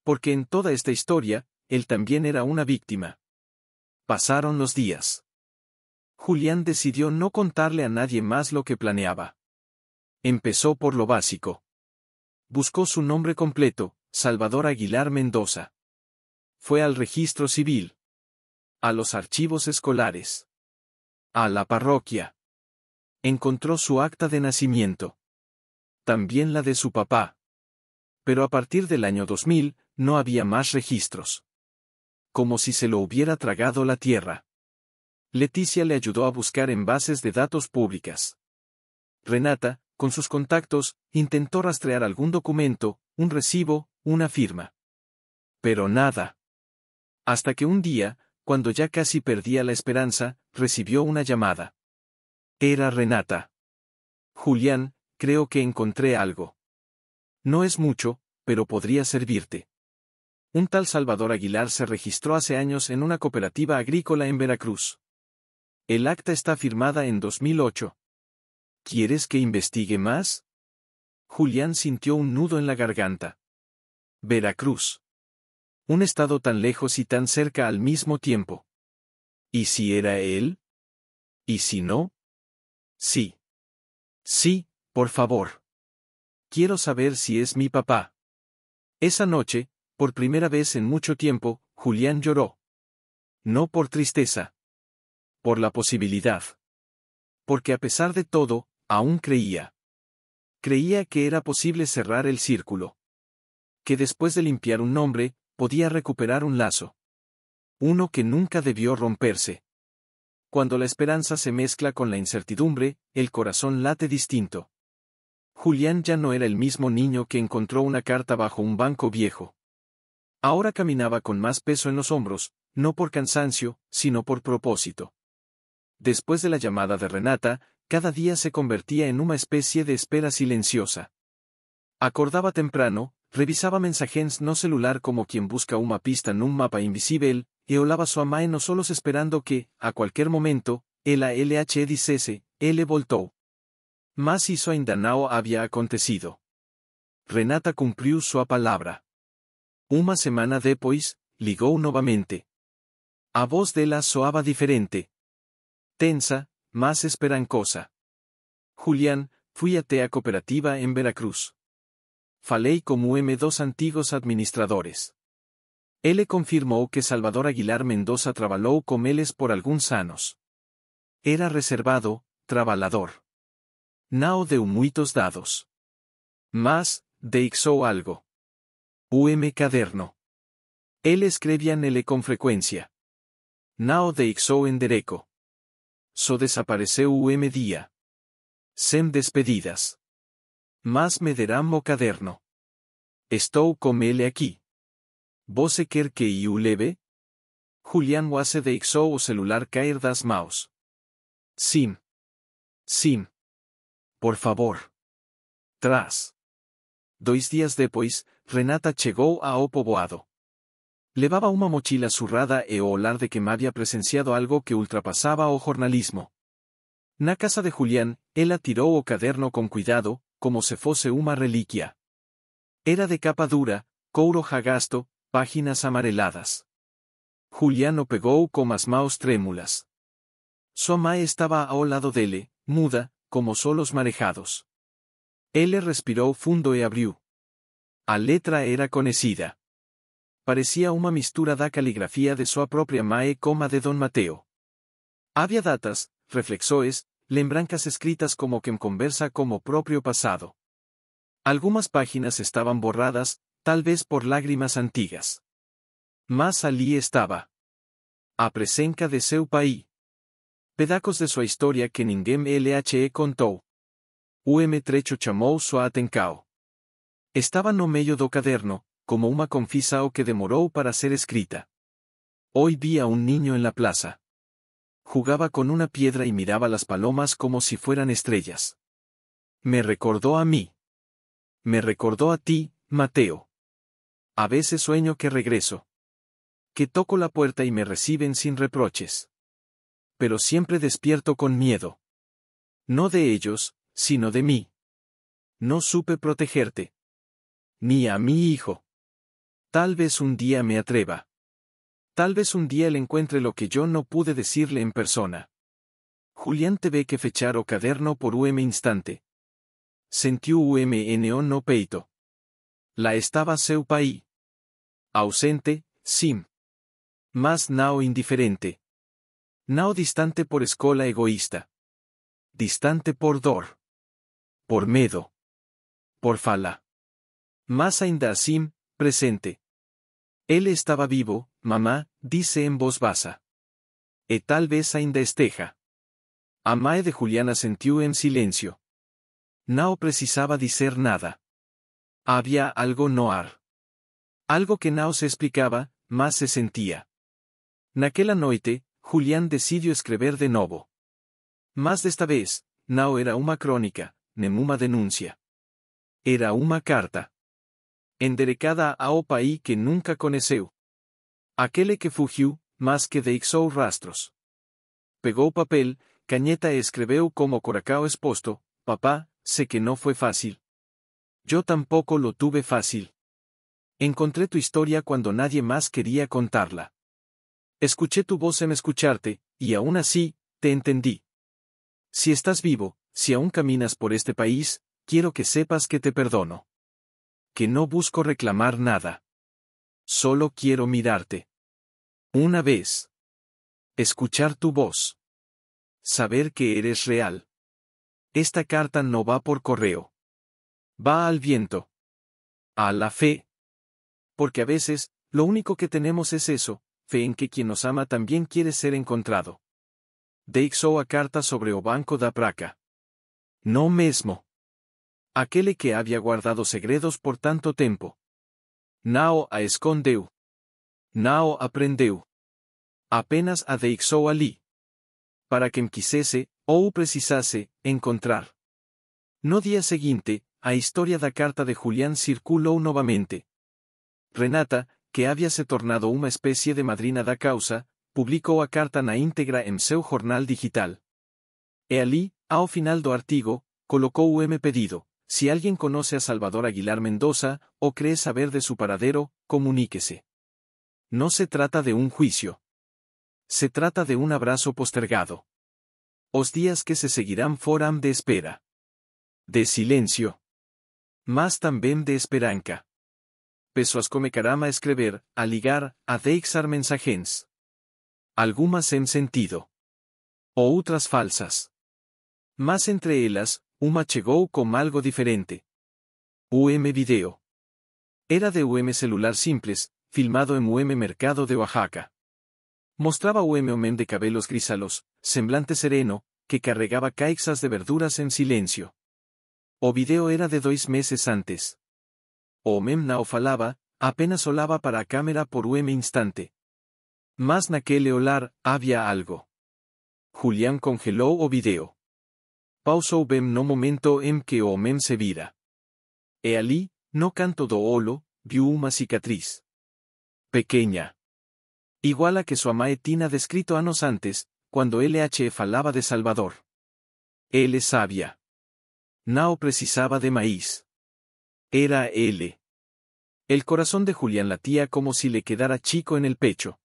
Porque en toda esta historia, él también era una víctima. Pasaron los días. Julián decidió no contarle a nadie más lo que planeaba. Empezó por lo básico. Buscó su nombre completo: Salvador Aguilar Mendoza. Fue al registro civil. A los archivos escolares. A la parroquia. Encontró su acta de nacimiento. También la de su papá. Pero a partir del año 2000, no había más registros. Como si se lo hubiera tragado la tierra. Leticia le ayudó a buscar en bases de datos públicas. Renata, con sus contactos, intentó rastrear algún documento, un recibo, una firma. Pero nada. Hasta que un día, cuando ya casi perdía la esperanza, recibió una llamada. Era Renata. Julián, creo que encontré algo. No es mucho, pero podría servirte. Un tal Salvador Aguilar se registró hace años en una cooperativa agrícola en Veracruz. El acta está firmada en 2008. ¿Quieres que investigue más? Julián sintió un nudo en la garganta. Veracruz. Un estado tan lejos y tan cerca al mismo tiempo. ¿Y si era él? ¿Y si no? Sí. Sí, por favor. Quiero saber si es mi papá. Esa noche, por primera vez en mucho tiempo, Julián lloró. No por tristeza. Por la posibilidad. Porque a pesar de todo, aún creía. Creía que era posible cerrar el círculo. Que después de limpiar un nombre, podía recuperar un lazo. Uno que nunca debió romperse. Cuando la esperanza se mezcla con la incertidumbre, el corazón late distinto. Julián ya no era el mismo niño que encontró una carta bajo un banco viejo. Ahora caminaba con más peso en los hombros, no por cansancio, sino por propósito. Después de la llamada de Renata, cada día se convertía en una especie de espera silenciosa. Acordaba temprano, revisaba mensajes no celular como quien busca una pista en un mapa invisible, e olaba su amae no solos esperando que, a cualquier momento, el ALH dicese, él voltou. Mas isso ainda não había acontecido. Renata cumpriu sua palavra. Uma semana depois, ligou novamente. A voz dela soaba diferente. Tensa, más esperancosa. Julián, fui até a cooperativa en Veracruz. Falei como dos antigos administradores. Ele confirmou que Salvador Aguilar Mendoza trabalhou com eles por alguns anos. Era reservado, trabalhador. Não deu muitos dados. Mas, deixou algo. Caderno. Ele escrevia nele com frequência. Não deixou endereco. Só desapareceu dia. Sem despedidas. Mas me derá o caderno. Estou com ele aqui. Você quer que eu leve? Julián Wase deixou o celular cair das mãos. Sim. Sim. Por favor. Traz. 2 dias depois, Renata chegou ao povoado. Levava uma mochila surrada e o olhar de que me havia presenciado algo que ultrapassava o jornalismo. Na casa de Julián, ela tirou o caderno com cuidado, como se fosse uma relíquia. Era de capa dura, couro ragasto, páginas amareladas. Julián o pegou com as mãos trêmulas. Sua mãe estava ao lado dele, muda, como solos marejados. Ele respirou fundo e abriu. A letra era conhecida. Parecia uma mistura da caligrafia de sua própria mãe com a de Dom Mateo. Havia datas, reflexões, lembranças escritas como quem conversa com o próprio passado. Algumas páginas estavam borradas, talvez por lágrimas antigas. Mas ali estava. A presença de seu pai. Pedacos de sua história que ninguém lhe contou. Trecho chamou sua atenção. Estava no meio do caderno, como uma confissão que demorou para ser escrita. Hoy vi a un niño en la plaza. Jugaba con una piedra y miraba las palomas como si fueran estrellas. Me recordó a mí. Me recordó a ti, Mateo. A veces sueño que regreso. Que toco la puerta y me reciben sin reproches. Pero siempre despierto con miedo. No de ellos, sino de mí. No supe protegerte. Ni a mi hijo. Tal vez un día me atreva. Tal vez un día le encuentre lo que yo no pude decirle en persona. Julián teve que fechar o caderno por instante. Sentiu no peito. La estava seu pai. Ausente, sim. Mas não indiferente. Não distante por escola egoísta. Distante por dor. Por medo. Por fala. Mas ainda assim, presente. Ele estava vivo, mamá, disse em voz baixa. E talvez ainda esteja. A mãe de Juliana sentiu em silêncio. Não precisava dizer nada. Havia algo no ar. Algo que não se explicava, mas se sentia. Naquela noite, Julián decidiu escrever de novo. Mas desta vez, não era uma crônica, nem uma denúncia. Era uma carta. Enderecada ao pai que nunca conheceu. Aquele que fugiu, mas que deixou rastros. Pegou papel, caneta e escreveu como coracao exposto: papá, sé que no fue fácil. Yo tampoco lo tuve fácil. Encontré tu historia cuando nadie más quería contarla. Escuché tu voz en escucharte, y aún así, te entendí. Si estás vivo, si aún caminas por este país, quiero que sepas que te perdono. Que no busco reclamar nada. Solo quiero mirarte. Una vez. Escuchar tu voz. Saber que eres real. Esta carta no va por correo. Va al viento. A la fe. Porque a veces, lo único que tenemos es eso, fe en que quien nos ama también quiere ser encontrado. Deixou a carta sobre o banco da praca. No mesmo. Aquele que había guardado segredos por tanto tempo. Não a escondeu. Não a prendeu. Apenas a deixou ali. Para quem quisesse, ou precisasse, encontrar. No día seguinte, a historia da carta de Julián circulou novamente. Renata, que había se tornado uma especie de madrina da causa, publicou a carta na íntegra em seu jornal digital. E ali, ao final do artigo, colocou o pedido: si alguien conoce a Salvador Aguilar Mendoza, o cree saber de su paradero, comuníquese. No se trata de un juicio. Se trata de un abrazo postergado. Os días que se seguirán foram de espera. De silencio. Mas também de esperança. Pessoas começaram a escrever, a ligar, a deixar mensagens. Algumas sem sentido. Outras falsas. Mas entre elas, uma chegou com algo diferente. Video. Era de Celular Simples, filmado en Mercado de Oaxaca. Mostraba Homem de cabelos grisalos, semblante sereno, que carregaba caixas de verduras en silencio. O video era de 2 meses antes. Homem não falava, apenas olhava para a cámara por instante. Mas naquele olhar, havia algo. Julián congelou o video. Pausou bem no momento em que o homem se vira. E ali, no canto do olho, viu uma cicatriz. Pequeña. Igual a que sua mãe tinha descrito anos antes, quando LH falava de Salvador. Ele sabia. Não precisava de maíz. Era él. El corazón de Julián latía como si le quedara chico en el pecho.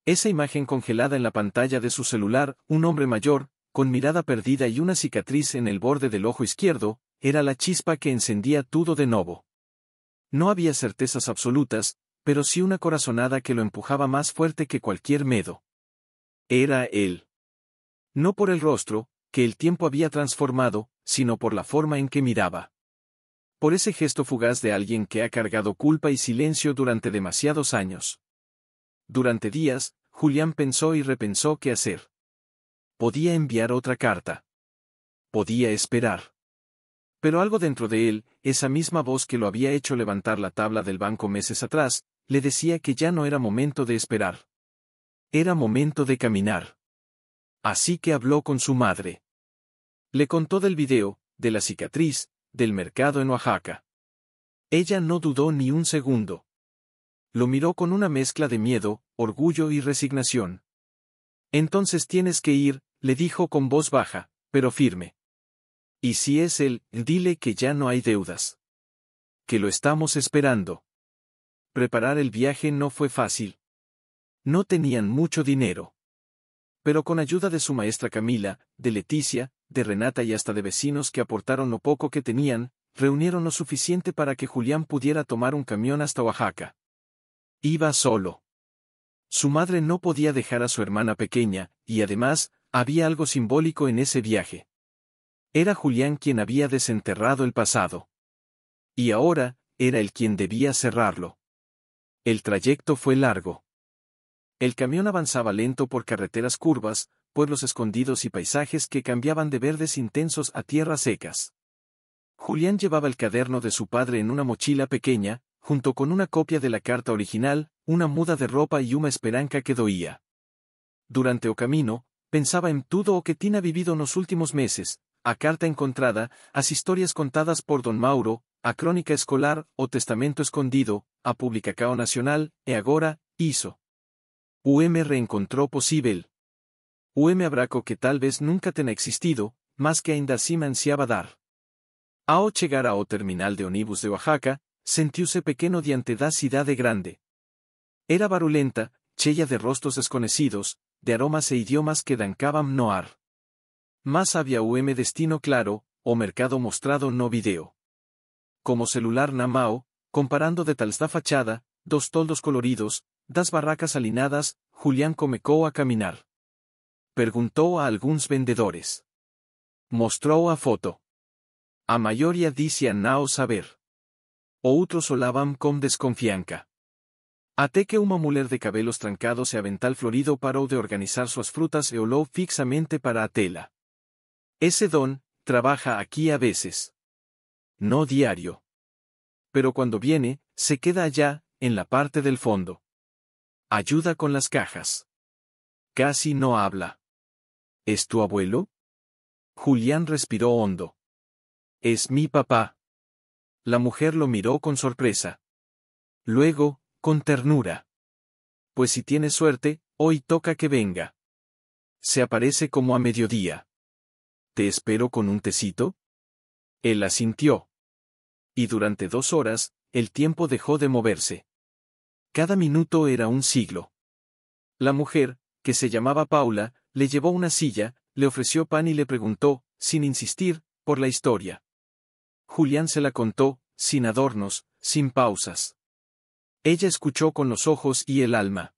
Esa imagen congelada en la pantalla de su celular, un hombre mayor, con mirada perdida y una cicatriz en el borde del ojo izquierdo, era la chispa que encendía todo de nuevo. No había certezas absolutas, pero sí una corazonada que lo empujaba más fuerte que cualquier miedo. Era él. No por el rostro, que el tiempo había transformado, sino por la forma en que miraba. Por ese gesto fugaz de alguien que ha cargado culpa y silencio durante demasiados años. Durante días, Julián pensó y repensó qué hacer. Podía enviar otra carta. Podía esperar. Pero algo dentro de él, esa misma voz que lo había hecho levantar la tabla del banco meses atrás, le decía que ya no era momento de esperar. Era momento de caminar. Así que habló con su madre. Le contó del video, de la cicatriz, del mercado en Oaxaca. Ella no dudó ni un segundo. Lo miró con una mezcla de miedo, orgullo y resignación. Entonces tienes que ir, le dijo con voz baja, pero firme. Y si es él, dile que ya no hay deudas. Que lo estamos esperando. Preparar el viaje no fue fácil. No tenían mucho dinero. Pero con ayuda de su maestra Camila, de Leticia, de Renata y hasta de vecinos que aportaron lo poco que tenían, reunieron lo suficiente para que Julián pudiera tomar un camión hasta Oaxaca. Iba solo. Su madre no podía dejar a su hermana pequeña, y además, había algo simbólico en ese viaje. Era Julián quien había desenterrado el pasado. Y ahora, era él quien debía cerrarlo. El trayecto fue largo. El camión avanzaba lento por carreteras curvas, pueblos escondidos y paisajes que cambiaban de verdes intensos a tierras secas. Julián llevaba el cuaderno de su padre en una mochila pequeña, junto con una copia de la carta original, una muda de ropa y una esperanza que doía. Durante o camino, pensaba en todo o que tinha vivido nos últimos meses, a carta encontrada, as historias contadas por Don Mauro, a crónica escolar, o testamento escondido, a publicação nacional, e agora, iso. Reencontró posible. Abraco que tal vez nunca tenha existido, mas que ainda assim ansiaba dar. Ao chegar ao terminal de ônibus de Oaxaca, sentiuse pequeno diante da cidade grande. Era barulenta, cheia de rostros desconocidos, de aromas e idiomas que dancaban no ar. Mas había destino claro, o mercado mostrado no video. Como celular na mão, comparando detalles da fachada, dos toldos coloridos, das barracas alinadas, Julián comecou a caminar. Perguntou a alguns vendedores. Mostrou a foto. A maioria dizia não saber. Outros olavam com desconfiança. Até que uma mulher de cabelos trancados e avental florido parou de organizar suas frutas e olhou fixamente para a tela. Ese don, trabaja aquí a veces. No diario. Pero cuando viene, se queda allá, en la parte del fondo. Ayuda con las cajas. Casi no habla. ¿Es tu abuelo? Julián respiró hondo. Es mi papá. La mujer lo miró con sorpresa. Luego, con ternura. Pues si tienes suerte, hoy toca que venga. Se aparece como a mediodía. ¿Te espero con un tecito? Él asintió. Y durante 2 horas, el tiempo dejó de moverse. Cada minuto era un siglo. La mujer, que se llamaba Paula, le llevó una silla, le ofreció pan y le preguntó, sin insistir, por la historia. Julián se la contó, sin adornos, sin pausas. Ella escuchó con los ojos y el alma.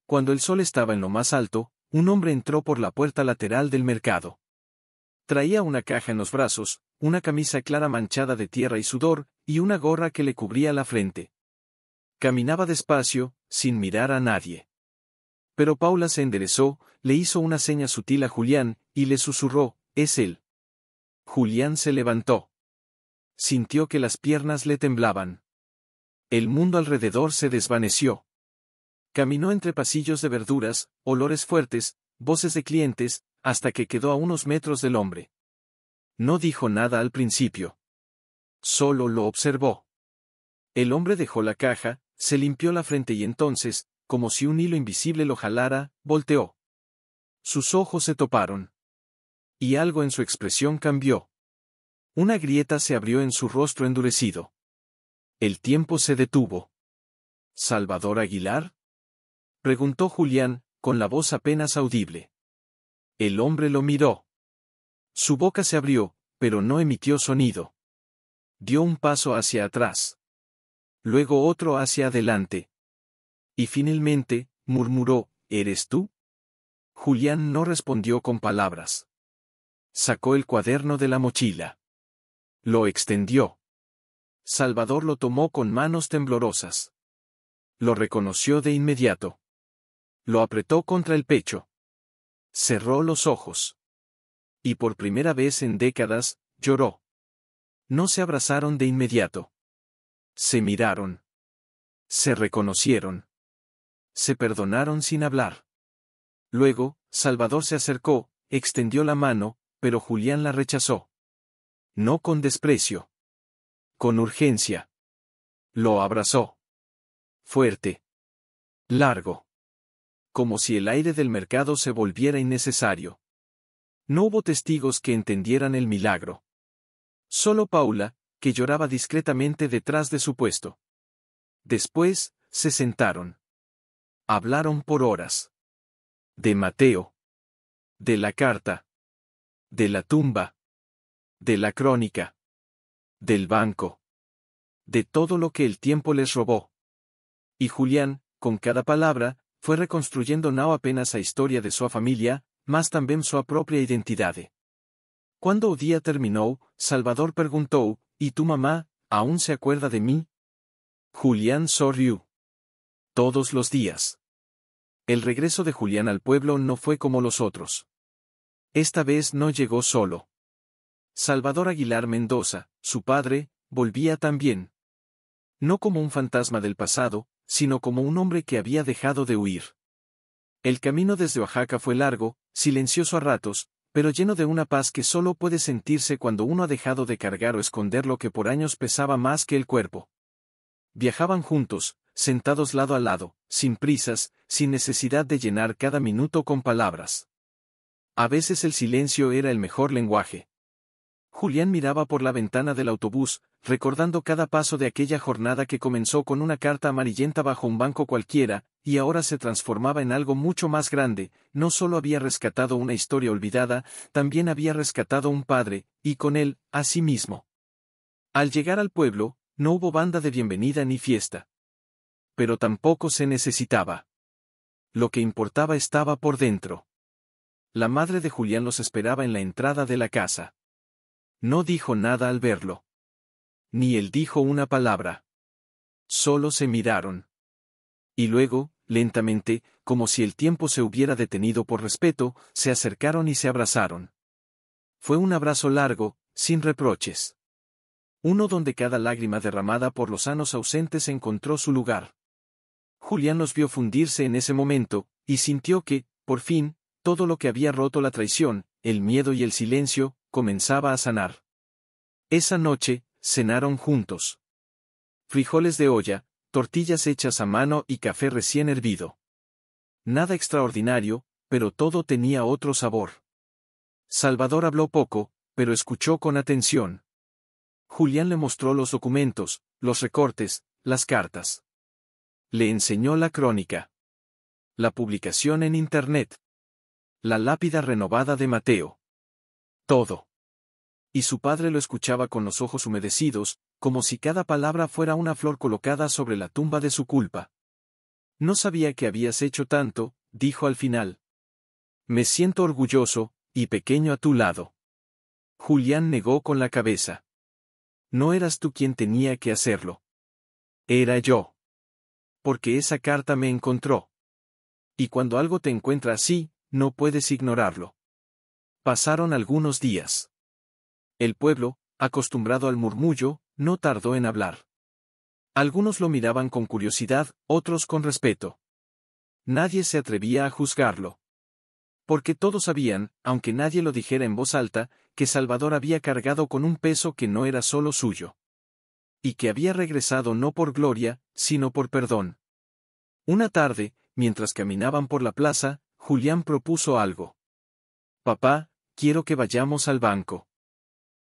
Cuando el sol estaba en lo más alto, un hombre entró por la puerta lateral del mercado. Traía una caja en los brazos, una camisa clara manchada de tierra y sudor, y una gorra que le cubría la frente. Caminaba despacio, sin mirar a nadie. Pero Paula se enderezó, le hizo una seña sutil a Julián, y le susurró, «Es él». Julián se levantó. Sintió que las piernas le temblaban. El mundo alrededor se desvaneció. Caminó entre pasillos de verduras, olores fuertes, voces de clientes, hasta que quedó a unos metros del hombre. No dijo nada al principio. Solo lo observó. El hombre dejó la caja, se limpió la frente y entonces, como si un hilo invisible lo jalara, volteó. Sus ojos se toparon. Y algo en su expresión cambió. Una grieta se abrió en su rostro endurecido. El tiempo se detuvo. ¿Salvador Aguilar?, preguntó Julián, con la voz apenas audible. El hombre lo miró. Su boca se abrió, pero no emitió sonido. Dio un paso hacia atrás. Luego otro hacia adelante. Y finalmente, murmuró, ¿eres tú? Julián no respondió con palabras. Sacó el cuaderno de la mochila. Lo extendió. Salvador lo tomó con manos temblorosas. Lo reconoció de inmediato. Lo apretó contra el pecho. Cerró los ojos. Y por primera vez en décadas, lloró. No se abrazaron de inmediato. Se miraron. Se reconocieron. Se perdonaron sin hablar. Luego, Salvador se acercó, extendió la mano, pero Julián la rechazó. No con desprecio. Con urgencia. Lo abrazó. Fuerte. Largo. Como si el aire del mercado se volviera innecesario. No hubo testigos que entendieran el milagro. Solo Paula, que lloraba discretamente detrás de su puesto. Después, se sentaron. Hablaron por horas. De Mateo. De la carta. De la tumba. De la crónica. Del banco. De todo lo que el tiempo les robó. Y Julián, con cada palabra, fue reconstruyendo no apenas a historia de su familia, mas también su propia identidad. Cuando el día terminó, Salvador preguntó, ¿y tu mamá, aún se acuerda de mí? Julián sonrió. Todos los días. El regreso de Julián al pueblo no fue como los otros. Esta vez no llegó solo. Salvador Aguilar Mendoza, su padre, volvía también. No como un fantasma del pasado, sino como un hombre que había dejado de huir. El camino desde Oaxaca fue largo, silencioso a ratos, pero lleno de una paz que solo puede sentirse cuando uno ha dejado de cargar o esconder lo que por años pesaba más que el cuerpo. Viajaban juntos, sentados lado a lado, sin prisas, sin necesidad de llenar cada minuto con palabras. A veces el silencio era el mejor lenguaje. Julián miraba por la ventana del autobús, recordando cada paso de aquella jornada que comenzó con una carta amarillenta bajo un banco cualquiera, y ahora se transformaba en algo mucho más grande. No solo había rescatado una historia olvidada, también había rescatado un padre, y con él, a sí mismo. Al llegar al pueblo, no hubo banda de bienvenida ni fiesta. Pero tampoco se necesitaba. Lo que importaba estaba por dentro. La madre de Julián los esperaba en la entrada de la casa. No dijo nada al verlo. Ni él dijo una palabra. Solo se miraron. Y luego, lentamente, como si el tiempo se hubiera detenido por respeto, se acercaron y se abrazaron. Fue un abrazo largo, sin reproches. Uno donde cada lágrima derramada por los años ausentes encontró su lugar. Julián los vio fundirse en ese momento, y sintió que, por fin, todo lo que había roto la traición, el miedo y el silencio, comenzaba a sanar. Esa noche, cenaron juntos. Frijoles de olla, tortillas hechas a mano y café recién hervido. Nada extraordinario, pero todo tenía otro sabor. Salvador habló poco, pero escuchó con atención. Julián le mostró los documentos, los recortes, las cartas. Le enseñó la crónica. La publicación en Internet. La lápida renovada de Mateo. Todo. Y su padre lo escuchaba con los ojos humedecidos, como si cada palabra fuera una flor colocada sobre la tumba de su culpa. No sabía que habías hecho tanto, dijo al final. Me siento orgulloso, y pequeño a tu lado. Julián negó con la cabeza. No eras tú quien tenía que hacerlo. Era yo. Porque esa carta me encontró. Y cuando algo te encuentra así, no puedes ignorarlo. Pasaron algunos días. El pueblo, acostumbrado al murmullo, no tardó en hablar. Algunos lo miraban con curiosidad, otros con respeto. Nadie se atrevía a juzgarlo. Porque todos sabían, aunque nadie lo dijera en voz alta, que Salvador había cargado con un peso que no era solo suyo. Y que había regresado no por gloria, sino por perdón. Una tarde, mientras caminaban por la plaza, Julián propuso algo. Papá, quiero que vayamos al banco.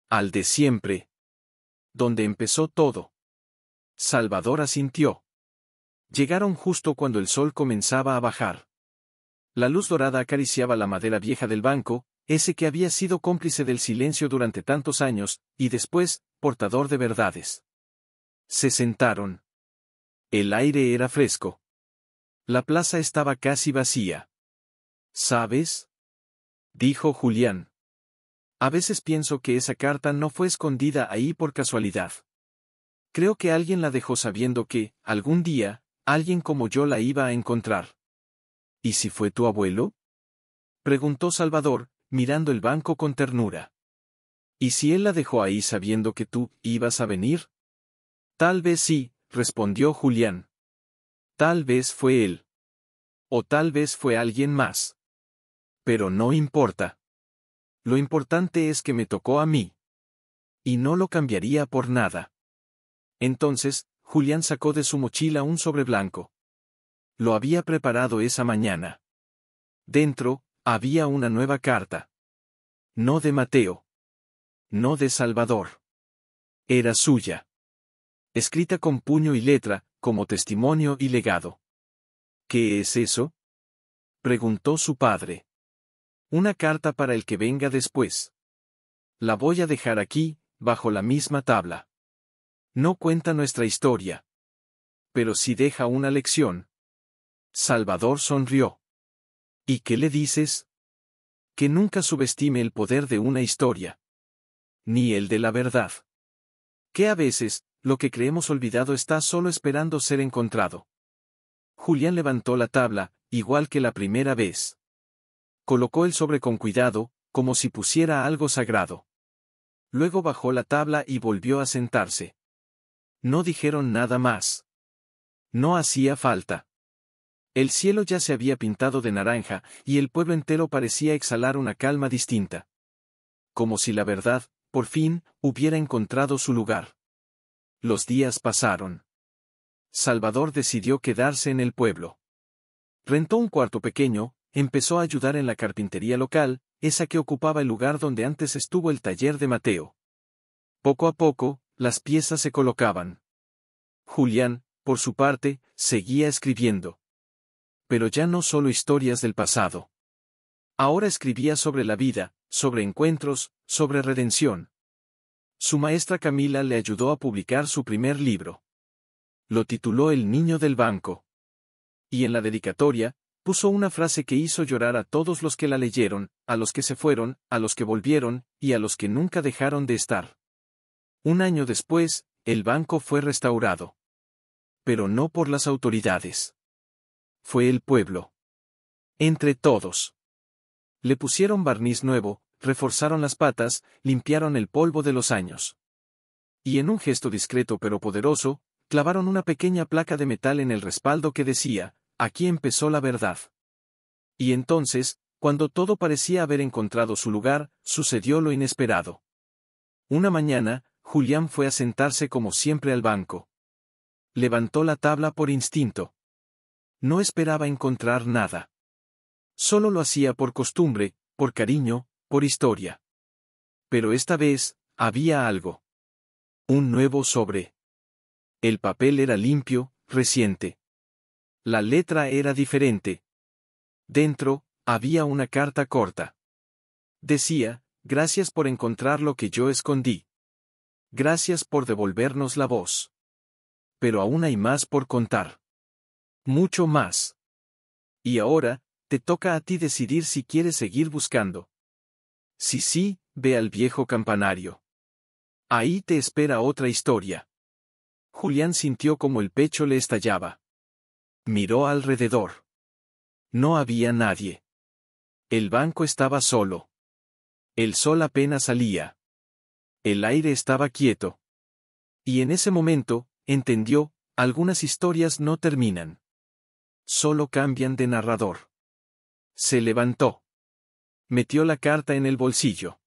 Al de siempre. Donde empezó todo. Salvador asintió. Llegaron justo cuando el sol comenzaba a bajar. La luz dorada acariciaba la madera vieja del banco, ese que había sido cómplice del silencio durante tantos años, y después, portador de verdades. Se sentaron. El aire era fresco. La plaza estaba casi vacía. ¿Sabes? Dijo Julián. A veces pienso que esa carta no fue escondida ahí por casualidad. Creo que alguien la dejó sabiendo que, algún día, alguien como yo la iba a encontrar. ¿Y si fue tu abuelo? Preguntó Salvador, mirando el banco con ternura. ¿Y si él la dejó ahí sabiendo que tú ibas a venir? Tal vez sí, respondió Julián. Tal vez fue él. O tal vez fue alguien más. Pero no importa. Lo importante es que me tocó a mí. Y no lo cambiaría por nada. Entonces, Julián sacó de su mochila un sobre blanco. Lo había preparado esa mañana. Dentro, había una nueva carta. No de Mateo. No de Salvador. Era suya. Escrita con puño y letra, como testimonio y legado. ¿Qué es eso? Preguntó su padre. Una carta para el que venga después. La voy a dejar aquí, bajo la misma tabla. No cuenta nuestra historia. Pero sí deja una lección. Salvador sonrió. ¿Y qué le dices? Que nunca subestime el poder de una historia. Ni el de la verdad. Que a veces, lo que creemos olvidado está solo esperando ser encontrado. Julián levantó la tabla, igual que la primera vez. Colocó el sobre con cuidado, como si pusiera algo sagrado. Luego bajó la tabla y volvió a sentarse. No dijeron nada más. No hacía falta. El cielo ya se había pintado de naranja, y el pueblo entero parecía exhalar una calma distinta. Como si la verdad, por fin, hubiera encontrado su lugar. Los días pasaron. Salvador decidió quedarse en el pueblo. Rentó un cuarto pequeño, empezó a ayudar en la carpintería local, esa que ocupaba el lugar donde antes estuvo el taller de Mateo. Poco a poco, las piezas se colocaban. Julián, por su parte, seguía escribiendo. Pero ya no solo historias del pasado. Ahora escribía sobre la vida, sobre encuentros, sobre redención. Su maestra Camila le ayudó a publicar su primer libro. Lo tituló El niño del banco. Y en la dedicatoria, puso una frase que hizo llorar a todos los que la leyeron, a los que se fueron, a los que volvieron, y a los que nunca dejaron de estar. Un año después, el banco fue restaurado. Pero no por las autoridades. Fue el pueblo. Entre todos. Le pusieron barniz nuevo, reforzaron las patas, limpiaron el polvo de los años. Y en un gesto discreto pero poderoso, clavaron una pequeña placa de metal en el respaldo que decía, aquí empezó la verdad. Y entonces, cuando todo parecía haber encontrado su lugar, sucedió lo inesperado. Una mañana, Julián fue a sentarse como siempre al banco. Levantó la tabla por instinto. No esperaba encontrar nada. Solo lo hacía por costumbre, por cariño, por historia. Pero esta vez, había algo. Un nuevo sobre. El papel era limpio, reciente. La letra era diferente. Dentro, había una carta corta. Decía, gracias por encontrar lo que yo escondí. Gracias por devolvernos la voz. Pero aún hay más por contar. Mucho más. Y ahora, te toca a ti decidir si quieres seguir buscando. Si sí, ve al viejo campanario. Ahí te espera otra historia. Julián sintió como el pecho le estallaba. Miró alrededor. No había nadie. El banco estaba solo. El sol apenas salía. El aire estaba quieto. Y en ese momento, entendió, algunas historias no terminan. Solo cambian de narrador. Se levantó. Metió la carta en el bolsillo.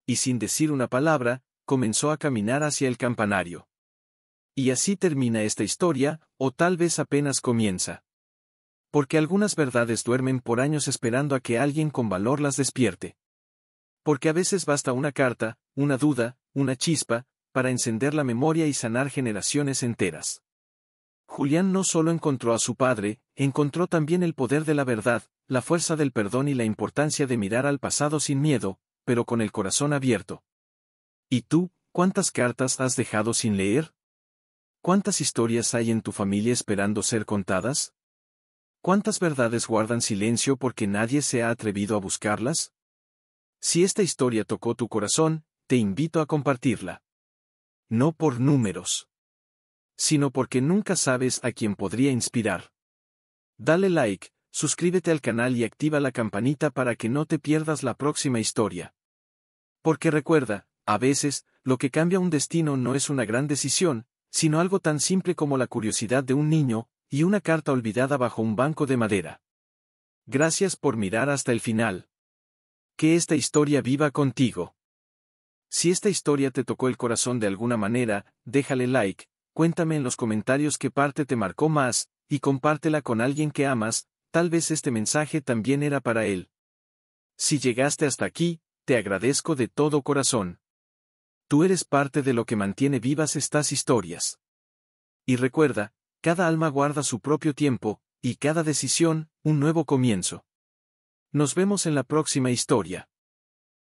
Y sin decir una palabra, comenzó a caminar hacia el campanario. Y así termina esta historia, o tal vez apenas comienza. Porque algunas verdades duermen por años esperando a que alguien con valor las despierte. Porque a veces basta una carta, una duda, una chispa, para encender la memoria y sanar generaciones enteras. Julián no solo encontró a su padre, encontró también el poder de la verdad, la fuerza del perdón y la importancia de mirar al pasado sin miedo, pero con el corazón abierto. ¿Y tú, cuántas cartas has dejado sin leer? ¿Cuántas historias hay en tu familia esperando ser contadas? ¿Cuántas verdades guardan silencio porque nadie se ha atrevido a buscarlas? Si esta historia tocó tu corazón, te invito a compartirla. No por números, sino porque nunca sabes a quién podría inspirar. Dale like, suscríbete al canal y activa la campanita para que no te pierdas la próxima historia. Porque recuerda, a veces, lo que cambia un destino no es una gran decisión, sino algo tan simple como la curiosidad de un niño, y una carta olvidada bajo un banco de madera. Gracias por mirar hasta el final. Que esta historia viva contigo. Si esta historia te tocó el corazón de alguna manera, déjale like, cuéntame en los comentarios qué parte te marcó más, y compártela con alguien que amas, tal vez este mensaje también era para él. Si llegaste hasta aquí, te agradezco de todo corazón. Tú eres parte de lo que mantiene vivas estas historias. Y recuerda, cada alma guarda su propio tiempo, y cada decisión, un nuevo comienzo. Nos vemos en la próxima historia.